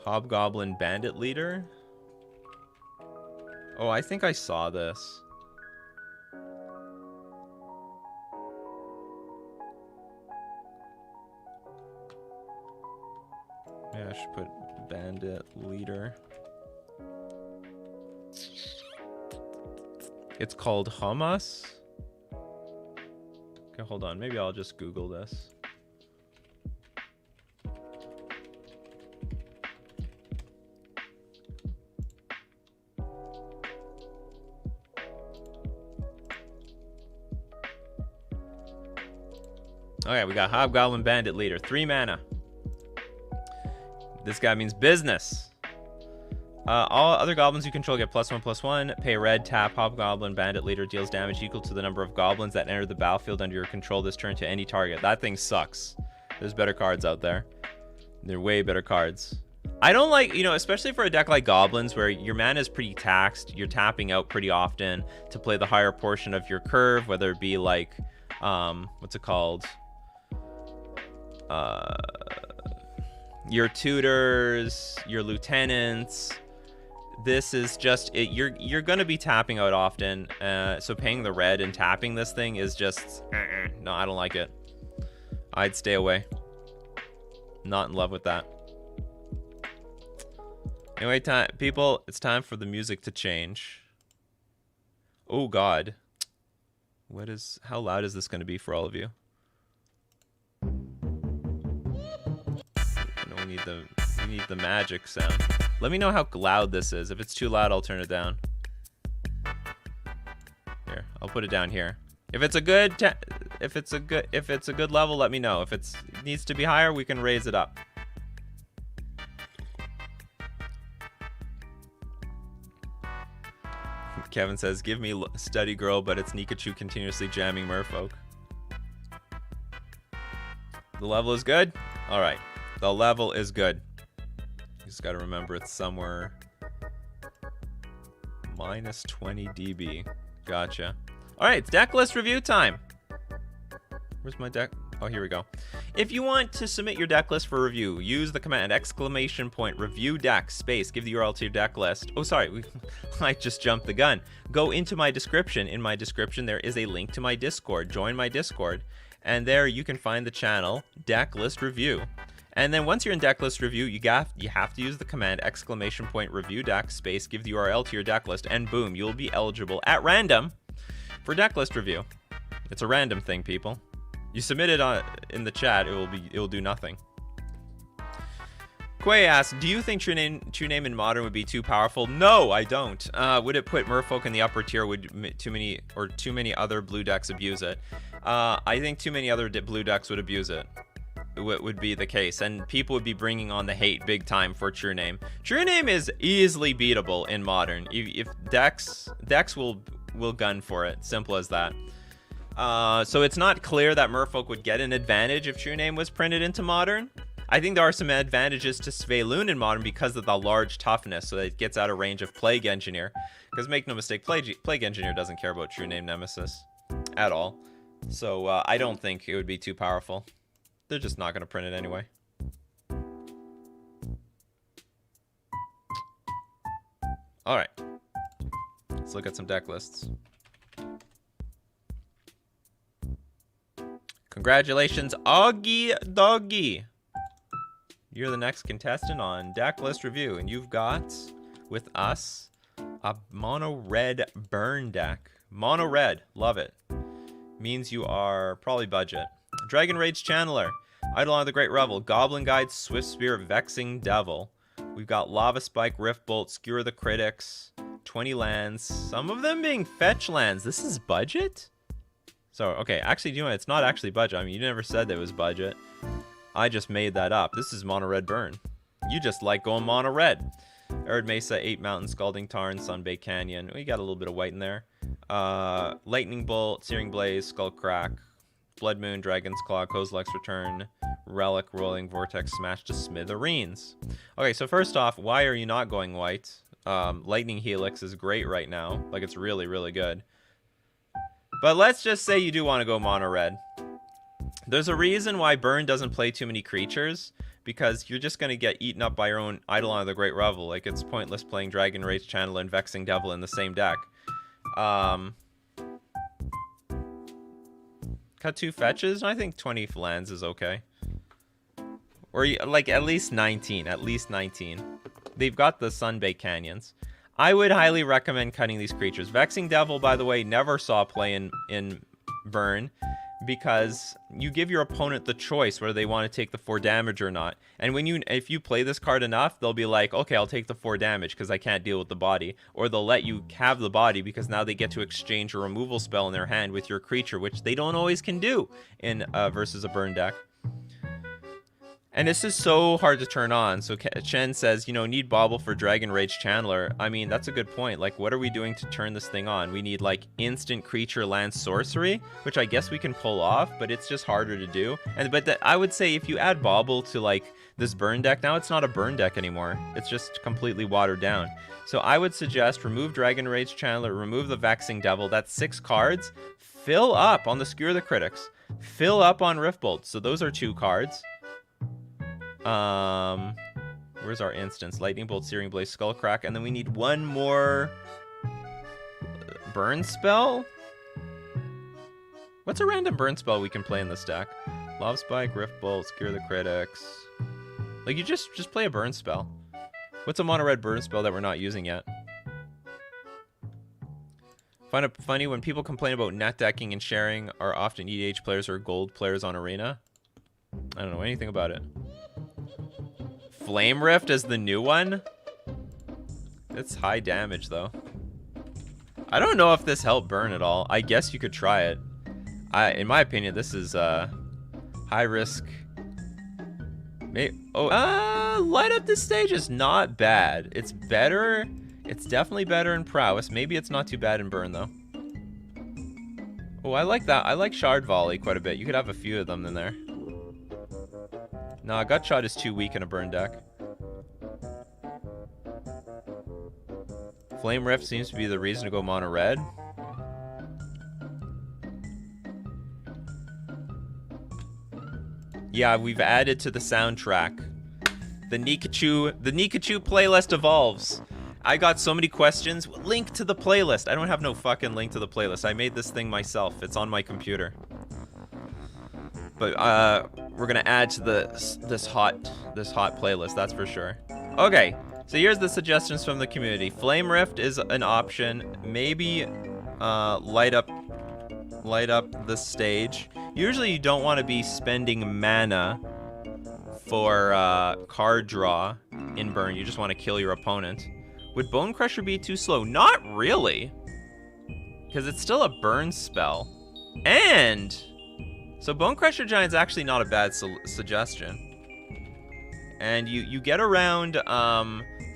Hobgoblin Bandit Leader? Oh, I think I saw this. Yeah, I should put Bandit Leader. It's called Hummus? Okay, hold on. Maybe I'll just Google this. Okay, we got Hobgoblin Bandit Leader. 3 mana. This guy means business. All other goblins you control get +1/+1. Pay red, tap. Hobgoblin Bandit Leader deals damage equal to the number of goblins that enter the battlefield under your control this turn to any target. That thing sucks. There's better cards out there. They're way better cards. I don't like, you know, especially for a deck like Goblins where your mana is pretty taxed, you're tapping out pretty often to play the higher portion of your curve, whether it be like, what's it called? Your tutors, your lieutenants. This is just, you're going to be tapping out often, so paying the red and tapping this thing is just, no, I don't like it. I'd stay away. Not in love with that. Anyway, people, it's time for the music to change. Oh God, how loud is this going to be for all of you? No, we need the magic sound. Let me know how loud this is. If it's too loud, I'll turn it down. Here, I'll put it down here. If it's a good level, let me know. If it needs to be higher, we can raise it up. Kevin says, give me Study Girl, but it's Nikachu continuously jamming Merfolk. The level is good? Alright. The level is good. You just gotta remember it's somewhere... minus 20 dB. Gotcha. Alright, it's deck list review time. Where's my deck? Oh, here we go. If you want to submit your deck list for review, use the command !review deck space, give the URL to your deck list. Oh, sorry, I just jumped the gun. Go into my description. In my description, there is a link to my Discord. Join my Discord, and there you can find the channel deck list review. And then once you're in deck list review, you have to use the command !review deck space, give the URL to your deck list, and boom, you'll be eligible at random for deck list review. It's a random thing, people. You submit it in the chat, it will do nothing. Quay asks, do you think True Name in Modern would be too powerful? No, I don't. Would it put Merfolk in the upper tier? Would too many other blue decks abuse it? I think too many other blue decks would abuse it. Would be the case, and people would be bringing on the hate big time for True Name. True Name is easily beatable in Modern. If decks will gun for it. Simple as that. So it's not clear that Merfolk would get an advantage if True Name was printed into Modern. I think there are some advantages to Sveilun in Modern because of the large toughness, so that it gets out of range of Plague Engineer. Because make no mistake, Plague Engineer doesn't care about True Name Nemesis at all. So I don't think it would be too powerful. They're just not going to print it anyway. Alright. Let's look at some deck lists. Congratulations, Augie Doggy. You're the next contestant on deck list review, and you've got with us a mono red burn deck. Mono red, love it. Means you are probably budget. Dragon Rage Channeler, Eidolon of the Great Revel, Goblin Guide, Swift Spear, Vexing Devil. We've got Lava Spike, Rift Bolt, Skewer the Critics, 20 lands, some of them being fetch lands. This is budget? So, okay, actually, you know what? It's not actually budget. I mean, you never said that it was budget. I just made that up. This is Mono Red Burn. You just like going Mono Red. Arid Mesa, 8 Mountain, Scalding Tarn, Sunbaked Canyon. We got a little bit of white in there. Lightning Bolt, Searing Blaze, Skull Crack, Blood Moon, Dragon's Claw, Kozilek's Return, Relic, Rolling Vortex, Smash to Smithereens. Okay, so first off, why are you not going white? Lightning Helix is great right now. Like, it's really, really good. But let's just say you do want to go mono red. There's a reason why Burn doesn't play too many creatures, because you're just going to get eaten up by your own Eidolon of the Great Revel. Like, it's pointless playing Dragon Rage Channeler and Vexing Devil in the same deck. Cut 2 fetches, I think 20 lands is okay. Or, like, at least 19. At least 19. They've got the Sunbaked Canyons. I would highly recommend cutting these creatures. Vexing Devil, by the way, never saw play in Burn, because you give your opponent the choice whether they want to take the 4 damage or not. And if you play this card enough, they'll be like, okay, I'll take the 4 damage because I can't deal with the body. Or they'll let you have the body because now they get to exchange a removal spell in their hand with your creature, which they don't always can do in versus a Burn deck. And this is so hard to turn on. So Chen says, you know, need Bobble for Dragon Rage Chandler. I mean, that's a good point. Like, what are we doing to turn this thing on? We need, like, instant creature land sorcery, which I guess we can pull off, but it's just harder to do. But I would say if you add Bobble to, like, this burn deck, now it's not a burn deck anymore. It's just completely watered down. So I would suggest remove Dragon Rage Chandler, remove the Vexing Devil. That's 6 cards. Fill up on the Skewer the Critics. Fill up on Riftbolt. So those are 2 cards. Where's our instance? Lightning Bolt, Searing Blaze, Skullcrack, and then we need one more burn spell? What's a random burn spell we can play in this deck? Lob Spike, Rift Bolt, Scare the Critics. Like, you just play a burn spell. What's a mono red burn spell that we're not using yet? Find it funny when people complain about net decking and sharing are often EDH players or gold players on Arena. I don't know anything about it. Flame Rift is the new one? It's high damage, though. I don't know if this helped burn at all. I guess you could try it. In my opinion, this is high risk. Light up this stage is not bad. It's better. It's definitely better in prowess. Maybe it's not too bad in burn, though. Oh, I like that. I like Shard Volley quite a bit. You could have a few of them in there. Nah, Gut Shot is too weak in a burn deck. Flame Rift seems to be the reason to go mono red. Yeah, we've added to the soundtrack. The Nikachu playlist evolves. I got so many questions. Link to the playlist. I don't have no fucking link to the playlist. I made this thing myself. It's on my computer. But we're gonna add to this hot playlist, that's for sure. Okay, so here's the suggestions from the community. Flame Rift is an option. Maybe light up the stage. Usually you don't want to be spending mana for card draw in burn. You just want to kill your opponent. Would Bone Crusher be too slow? Not really, because it's still a burn spell. And so Bone Crusher Giant's actually not a bad suggestion. And you get around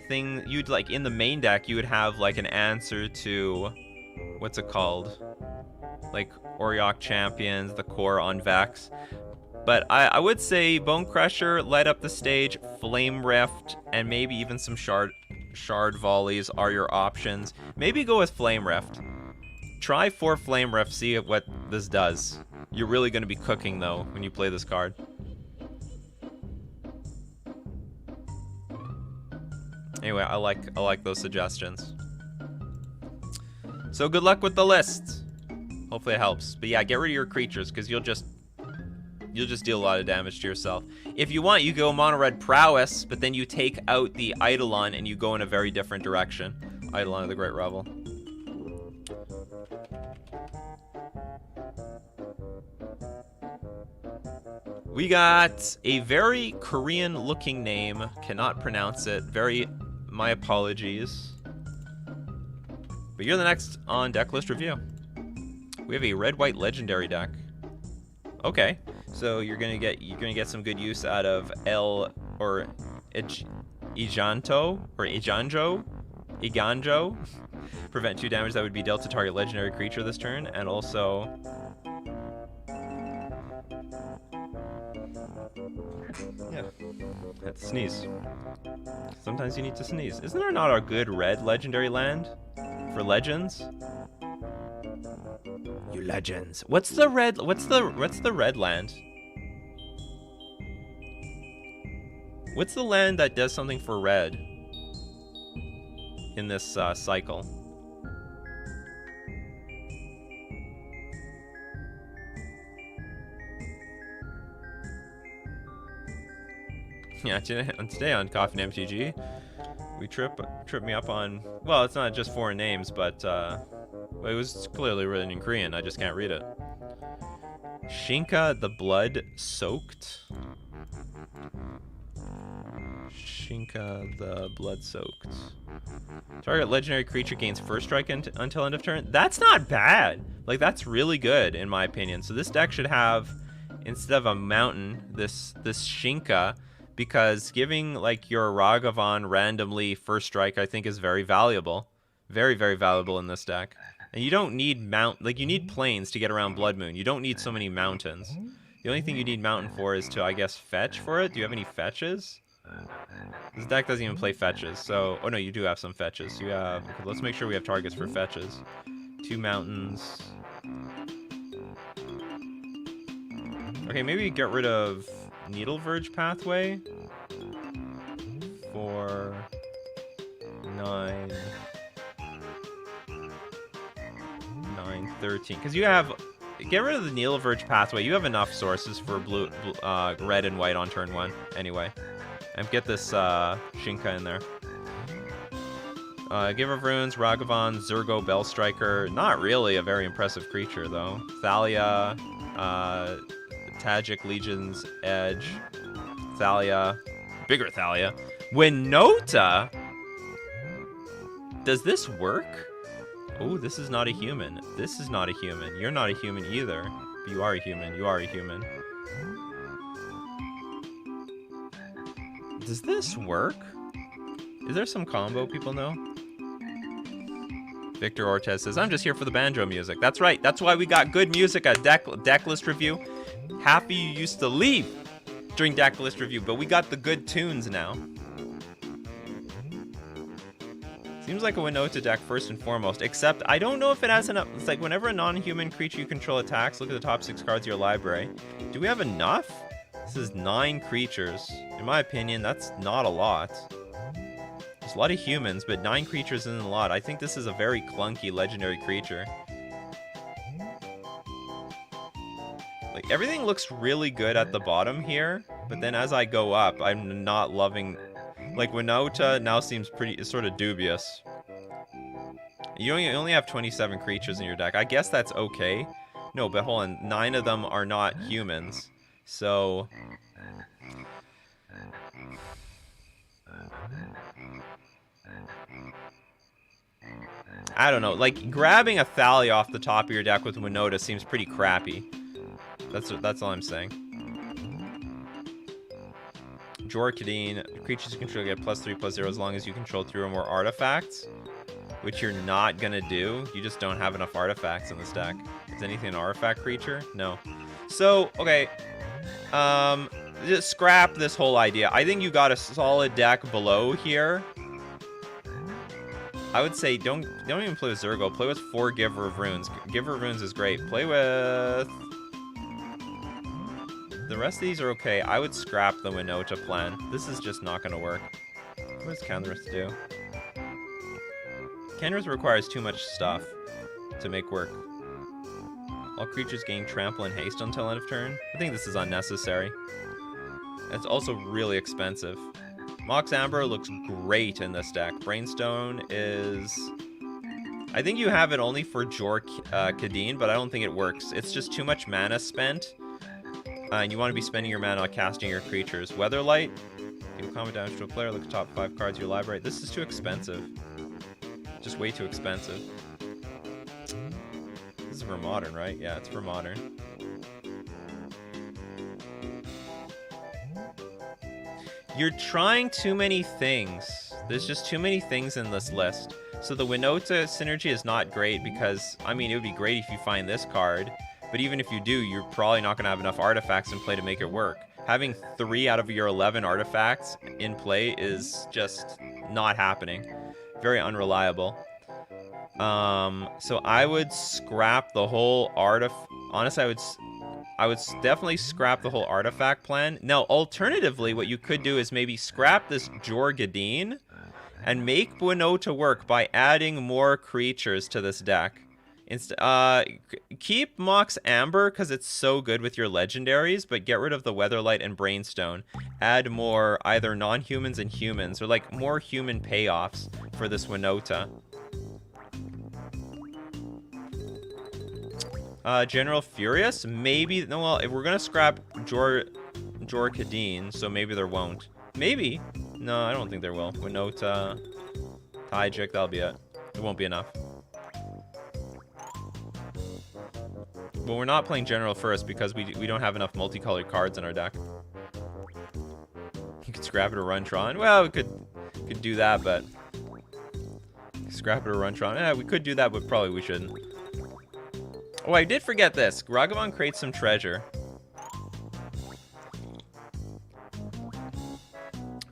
you'd like in the main deck you would have like an answer to what's it called? Like Oriok Champions, the core on Vex. But I would say Bone Crusher, light up the stage, Flame Rift, and maybe even some Shard Volleys are your options. Maybe go with Flame Rift. Try 4 Flame Rift, see what this does. You're really going to be cooking, though, when you play this card. Anyway, I like those suggestions. So good luck with the list. Hopefully it helps. But yeah, get rid of your creatures, because you'll just deal a lot of damage to yourself. If you want, you go mono red prowess, but then you take out the Eidolon and you go in a very different direction. Eidolon of the Great Revel. We got a very Korean looking name. Cannot pronounce it. My apologies. But you're the next on Decklist review. We have a red-white legendary deck. Okay, so you're gonna get some good use out of Iganjo. Prevent 2 damage that would be dealt to target legendary creature this turn, and also yeah, had to sneeze. Sometimes you need to sneeze. Isn't there not a good red legendary land for legends? You legends. What's the red land? What's the land that does something for red in this cycle? Yeah, today on Coffee and MTG, we trip me up on, well, it's not just foreign names, but it was clearly written in Korean. I just can't read it. Shinka the Blood Soaked. Shinka the Blood Soaked. Target legendary creature gains first strike until end of turn. That's not bad. Like, that's really good in my opinion. So this deck should have instead of a mountain, this Shinka, because giving like your Ragavan randomly first strike, I think, is very valuable. Very, very valuable in this deck. And you don't need you need plains to get around Blood Moon. You don't need so many mountains. The only thing you need mountain for is to, I guess, fetch for it. Do you have any fetches? This deck doesn't even play fetches, so... Oh no, you do have some fetches. You have... Okay, let's make sure we have targets for fetches. 2 mountains. Okay, maybe get rid of Needle Verge Pathway. 4... 9... 9, 13. Because you have... Get rid of the Needle Verge Pathway. You have enough sources for red and white on turn 1, anyway. And get this Shinka in there. Giver of Runes, Ragavan, Zurgo, Bellstriker. Not really a very impressive creature, though. Thalia, Tajik Legion's Edge, Thalia, bigger Thalia. Winota? Does this work? Oh, this is not a human. This is not a human. You're not a human either. But you are a human. You are a human. Does this work? Is there some combo people know? Victor Ortez says, I'm just here for the banjo music. That's right. That's why we got good music at Decklist review. Happy you used to leave during Decklist review, but we got the good tunes now. Seems like a Winota deck first and foremost, except I don't know if it has enough. It's like whenever a non-human creature you control attacks, look at the top 6 cards of your library. Do we have enough? This is 9 creatures. In my opinion, that's not a lot. There's a lot of humans, but 9 creatures isn't a lot. I think this is a very clunky legendary creature. Like, everything looks really good at the bottom here, but then as I go up, I'm not loving... Like, Winota now seems pretty... sort of dubious. You only have 27 creatures in your deck. I guess that's okay. No, but hold on. 9 of them are not humans. So... I don't know. Like, grabbing a Thalia off the top of your deck with Winota seems pretty crappy. That's all I'm saying. Jorkadine. Creatures you control get +3/+0 as long as you control 3 or more artifacts. Which you're not gonna do. You just don't have enough artifacts in this deck. Is anything an artifact creature? No. So, okay. Just scrap this whole idea. I think you got a solid deck below here. I would say don't even play with Zurgo. Play with 4 Giver of Runes. Giver of Runes is great. Play with... The rest of these are okay. I would scrap the Winota plan. This is just not going to work. What does Kenrith do? Kenrith requires too much stuff to make work. All creatures gain trample and haste until end of turn. I think this is unnecessary. It's also really expensive. Mox Amber looks great in this deck. Brainstone is... I think you have it only for Kadeen, but I don't think it works. It's just too much mana spent. And you want to be spending your mana on casting your creatures. Weatherlight. Deal combat damage to a player. Look at the top 5 cards of your library. This is too expensive. Just way too expensive. This is for modern, right? Yeah, it's for modern. You're trying too many things. There's just too many things in this list. So the Winota synergy is not great because, I mean, it would be great if you find this card. But even if you do, you're probably not going to have enough artifacts in play to make it work. Having 3 out of your 11 artifacts in play is just not happening. Very unreliable. So I would scrap the whole honestly, I would definitely scrap the whole artifact plan. Now, alternatively, what you could do is maybe scrap this Jorgadine and make Winota work by adding more creatures to this deck. Keep Mox Amber because it's so good with your legendaries, but get rid of the Weatherlight and Brainstone. Add more either non-humans and humans, or like more human payoffs for this Winota. General Furious? Maybe. No, well, if we're gonna scrap Jorkadine, so maybe there won't. Maybe. No, I don't think there will. Winota, Tajik, that'll be it. It won't be enough. Well, we're not playing General first because we don't have enough multicolored cards in our deck. You could scrap it or run Tron. Well, we could do that, but scrap it or run Tron. Yeah, we could do that, but probably we shouldn't. Oh, I did forget this. Ragavan creates some treasure,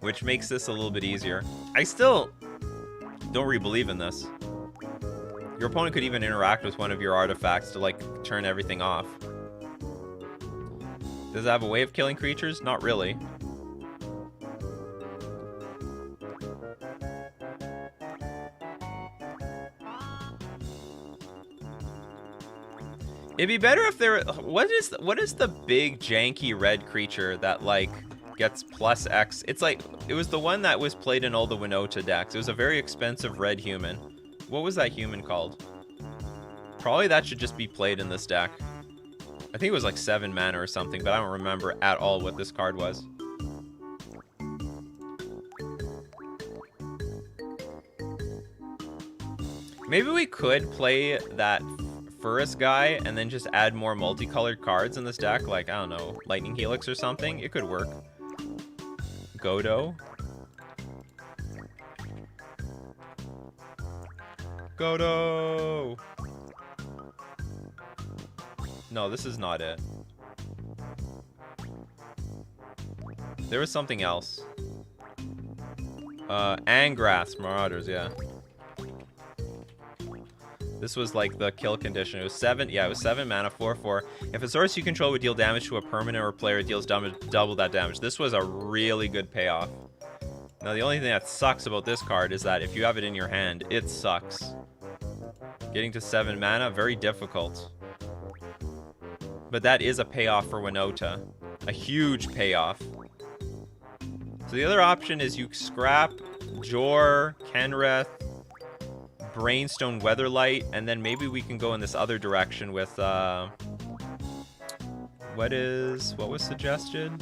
which makes this a little bit easier. I still don't really believe in this. Your opponent could even interact with one of your artifacts to, like, turn everything off. Does it have a way of killing creatures? Not really. It'd be better if there... What is the big janky red creature that, like, gets plus X? It's like... It was the one that was played in all the Winota decks. It was a very expensive red human. What was that human called? Probably that should just be played in this deck. I think it was like 7 mana or something, but I don't remember at all what this card was. Maybe we could play that Furus guy and then just add more multicolored cards in this deck, like, I don't know, Lightning Helix or something. It could work. Godo. Godo! No, this is not it. There was something else. Angrass Marauders, yeah. This was like the kill condition. It was 7, yeah, it was 7 mana, 4/4. If a source you control would deal damage to a permanent or player, it deals damage, double that damage. This was a really good payoff. Now, the only thing that sucks about this card is that if you have it in your hand, it sucks. Getting to 7 mana, very difficult. But that is a payoff for Winota. A huge payoff. So the other option is you scrap Jor, Kenrith, Brainstone, Weatherlight, and then maybe we can go in this other direction with, what was suggested?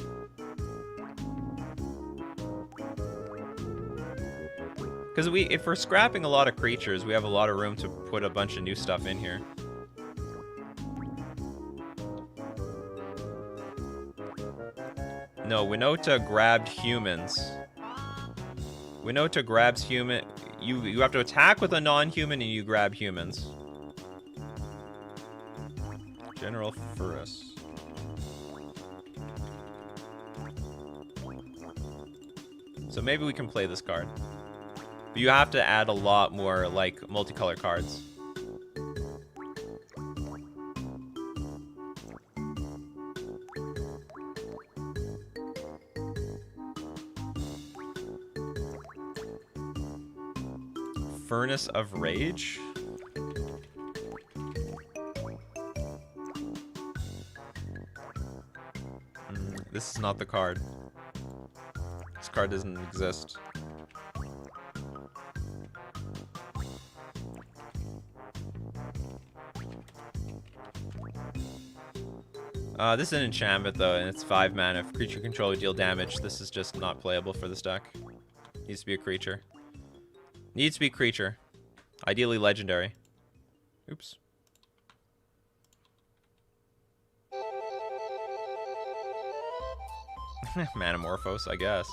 Because if we're scrapping a lot of creatures, we have a lot of room to put a bunch of new stuff in here. No, Winota grabbed humans. Winota grabs human. You have to attack with a non-human and you grab humans. General Furus. So maybe we can play this card. But you have to add a lot more, like, multicolor cards. Furnace of Rage? This is not the card. This card doesn't exist. This is an enchantment though, and it's 5 mana. If creature controller deal damage, this is just not playable for this deck. Needs to be a creature. Needs to be creature. Ideally legendary. Oops. Manamorphose, I guess.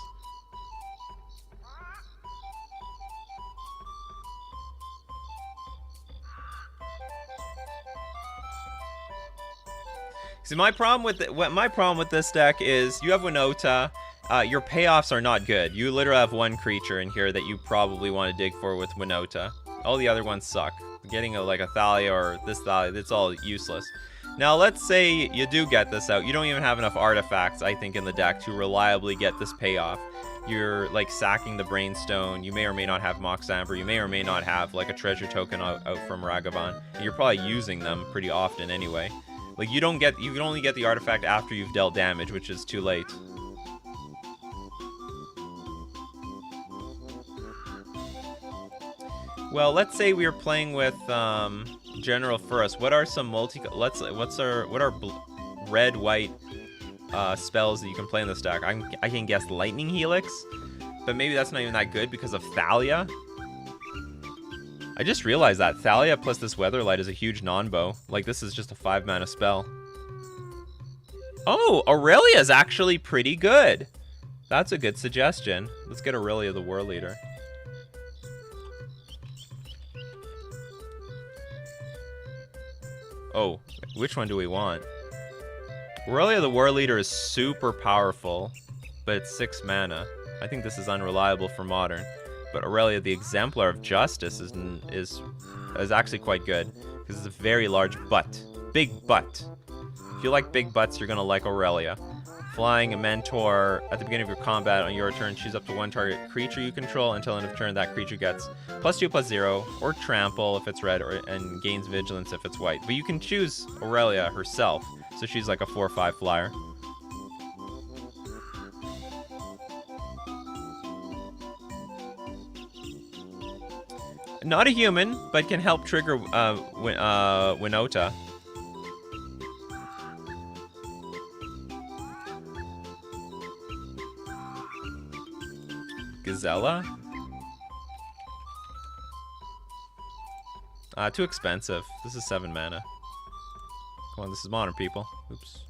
See, my problem with this deck is you have Winota. Your payoffs are not good. You literally have one creature in here that you probably want to dig for with Winota. All the other ones suck. Getting like a Thalia or this Thalia, it's all useless. Now, let's say you do get this out. You don't even have enough artifacts, I think, in the deck to reliably get this payoff. You're, like, sacking the Brainstone. You may or may not have Mox Amber. You may or may not have, like, a treasure token out from Ragavan. You're probably using them pretty often anyway. Like, you can only get the artifact after you've dealt damage, which is too late. Well, let's say we are playing with General Furus. What are some what are red white spells that you can play in this deck? I can guess Lightning Helix, but maybe that's not even that good because of Thalia. I just realized that Thalia plus this Weatherlight is a huge non-bow. Like, this is just a 5-mana spell. Oh, Aurelia is actually pretty good. That's a good suggestion. Let's get Aurelia the War Leader. Oh, which one do we want? Aurelia the War Leader is super powerful, but it's 6 mana. I think this is unreliable for Modern. But Aurelia the Exemplar of Justice is actually quite good, because it's a very large butt. Big butt. If you like big butts, you're going to like Aurelia. Flying a Mentor at the beginning of your combat on your turn, choose up to 1 target creature you control until end of turn. That creature gets +2/+0 or Trample if it's red, and gains Vigilance if it's white. But you can choose Aurelia herself, so she's like a 4/5 flyer. Not a human, but can help trigger Winota. Gazella? Too expensive. This is 7 mana. Come on, this is Modern, people. Oops.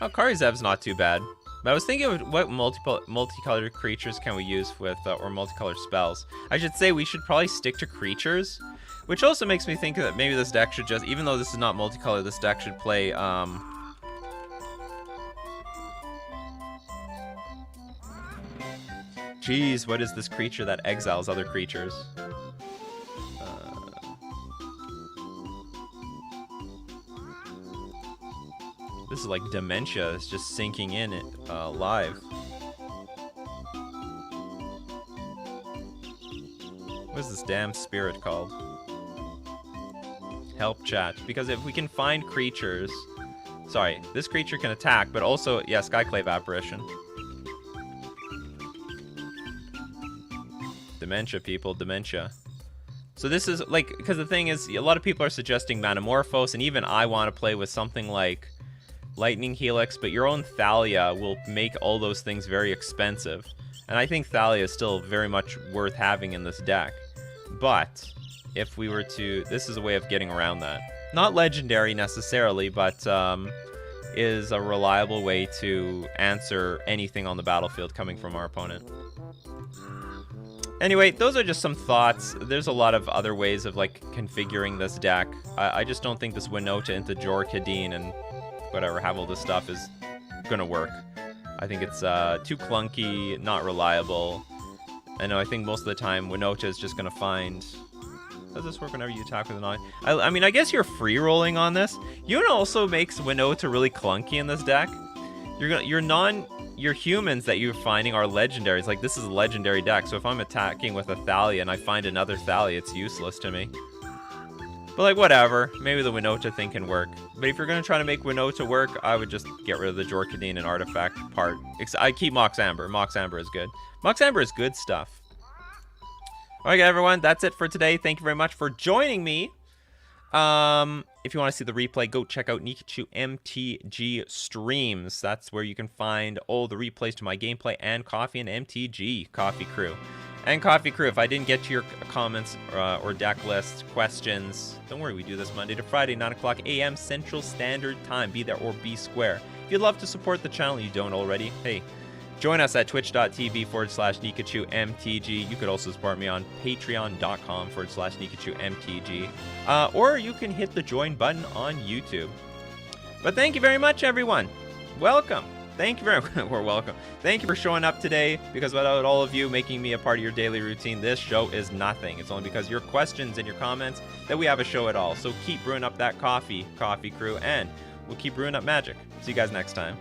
Oh, Karizev's not too bad. But I was thinking of what multicolored creatures can we use with, or multicolored spells. I should say we should probably stick to creatures, which also makes me think that maybe this deck should just, even though this is not multicolored, this deck should play, Jeez, what is this creature that exiles other creatures? This is like dementia. It's just sinking in it live. What is this damn spirit called? Help chat. Because if we can find creatures... Sorry, this creature can attack, but also, yeah, Skyclave Apparition. Dementia, people, dementia. So this is, like, because the thing is, a lot of people are suggesting Manamorphose, and even I want to play with something like Lightning Helix, but your own Thalia will make all those things very expensive. And I think Thalia is still very much worth having in this deck. But if we were to... This is a way of getting around that. Not legendary necessarily, but is a reliable way to answer anything on the battlefield coming from our opponent. Anyway, those are just some thoughts. There's a lot of other ways of, like, configuring this deck. I just don't think this Winota into Jor Kadeen and whatever, have all this stuff is gonna work. I think it's too clunky, not reliable. I know, I think most of the time Winota is just gonna find... Does this work whenever you attack with an eye? I mean, I guess you're free rolling on this. You know, also makes Winota really clunky in this deck. Your humans that you're finding are legendaries. Like, this is a legendary deck, so if I'm attacking with a Thalia and I find another Thalia, it's useless to me. But, like, whatever. Maybe the Winota thing can work. But if you're going to try to make Winota work, I would just get rid of the Jor Kadeen and Artifact part. I keep Mox Amber. Mox Amber is good. Mox Amber is good stuff. Alright, everyone. That's it for today. Thank you very much for joining me. If you want to see the replay, go check out Nikachu MTG streams. That's where you can find all the replays to my gameplay and Coffee and MTG Coffee Crew. And Coffee Crew, if I didn't get to your comments or deck list questions, don't worry, we do this Monday to Friday, 9 o'clock a.m. Central Standard Time. Be there or be square. If you'd love to support the channel, you don't already, hey, join us at twitch.tv/NikachuMTG. You could also support me on patreon.com/NikachuMTG. Or you can hit the join button on YouTube. But thank you very much, everyone. Welcome. Thank you very much. We're welcome. Thank you for showing up today, because without all of you making me a part of your daily routine, this show is nothing. It's only because of your questions and your comments that we have a show at all. So keep brewing up that coffee, Coffee Crew, and we'll keep brewing up magic. See you guys next time.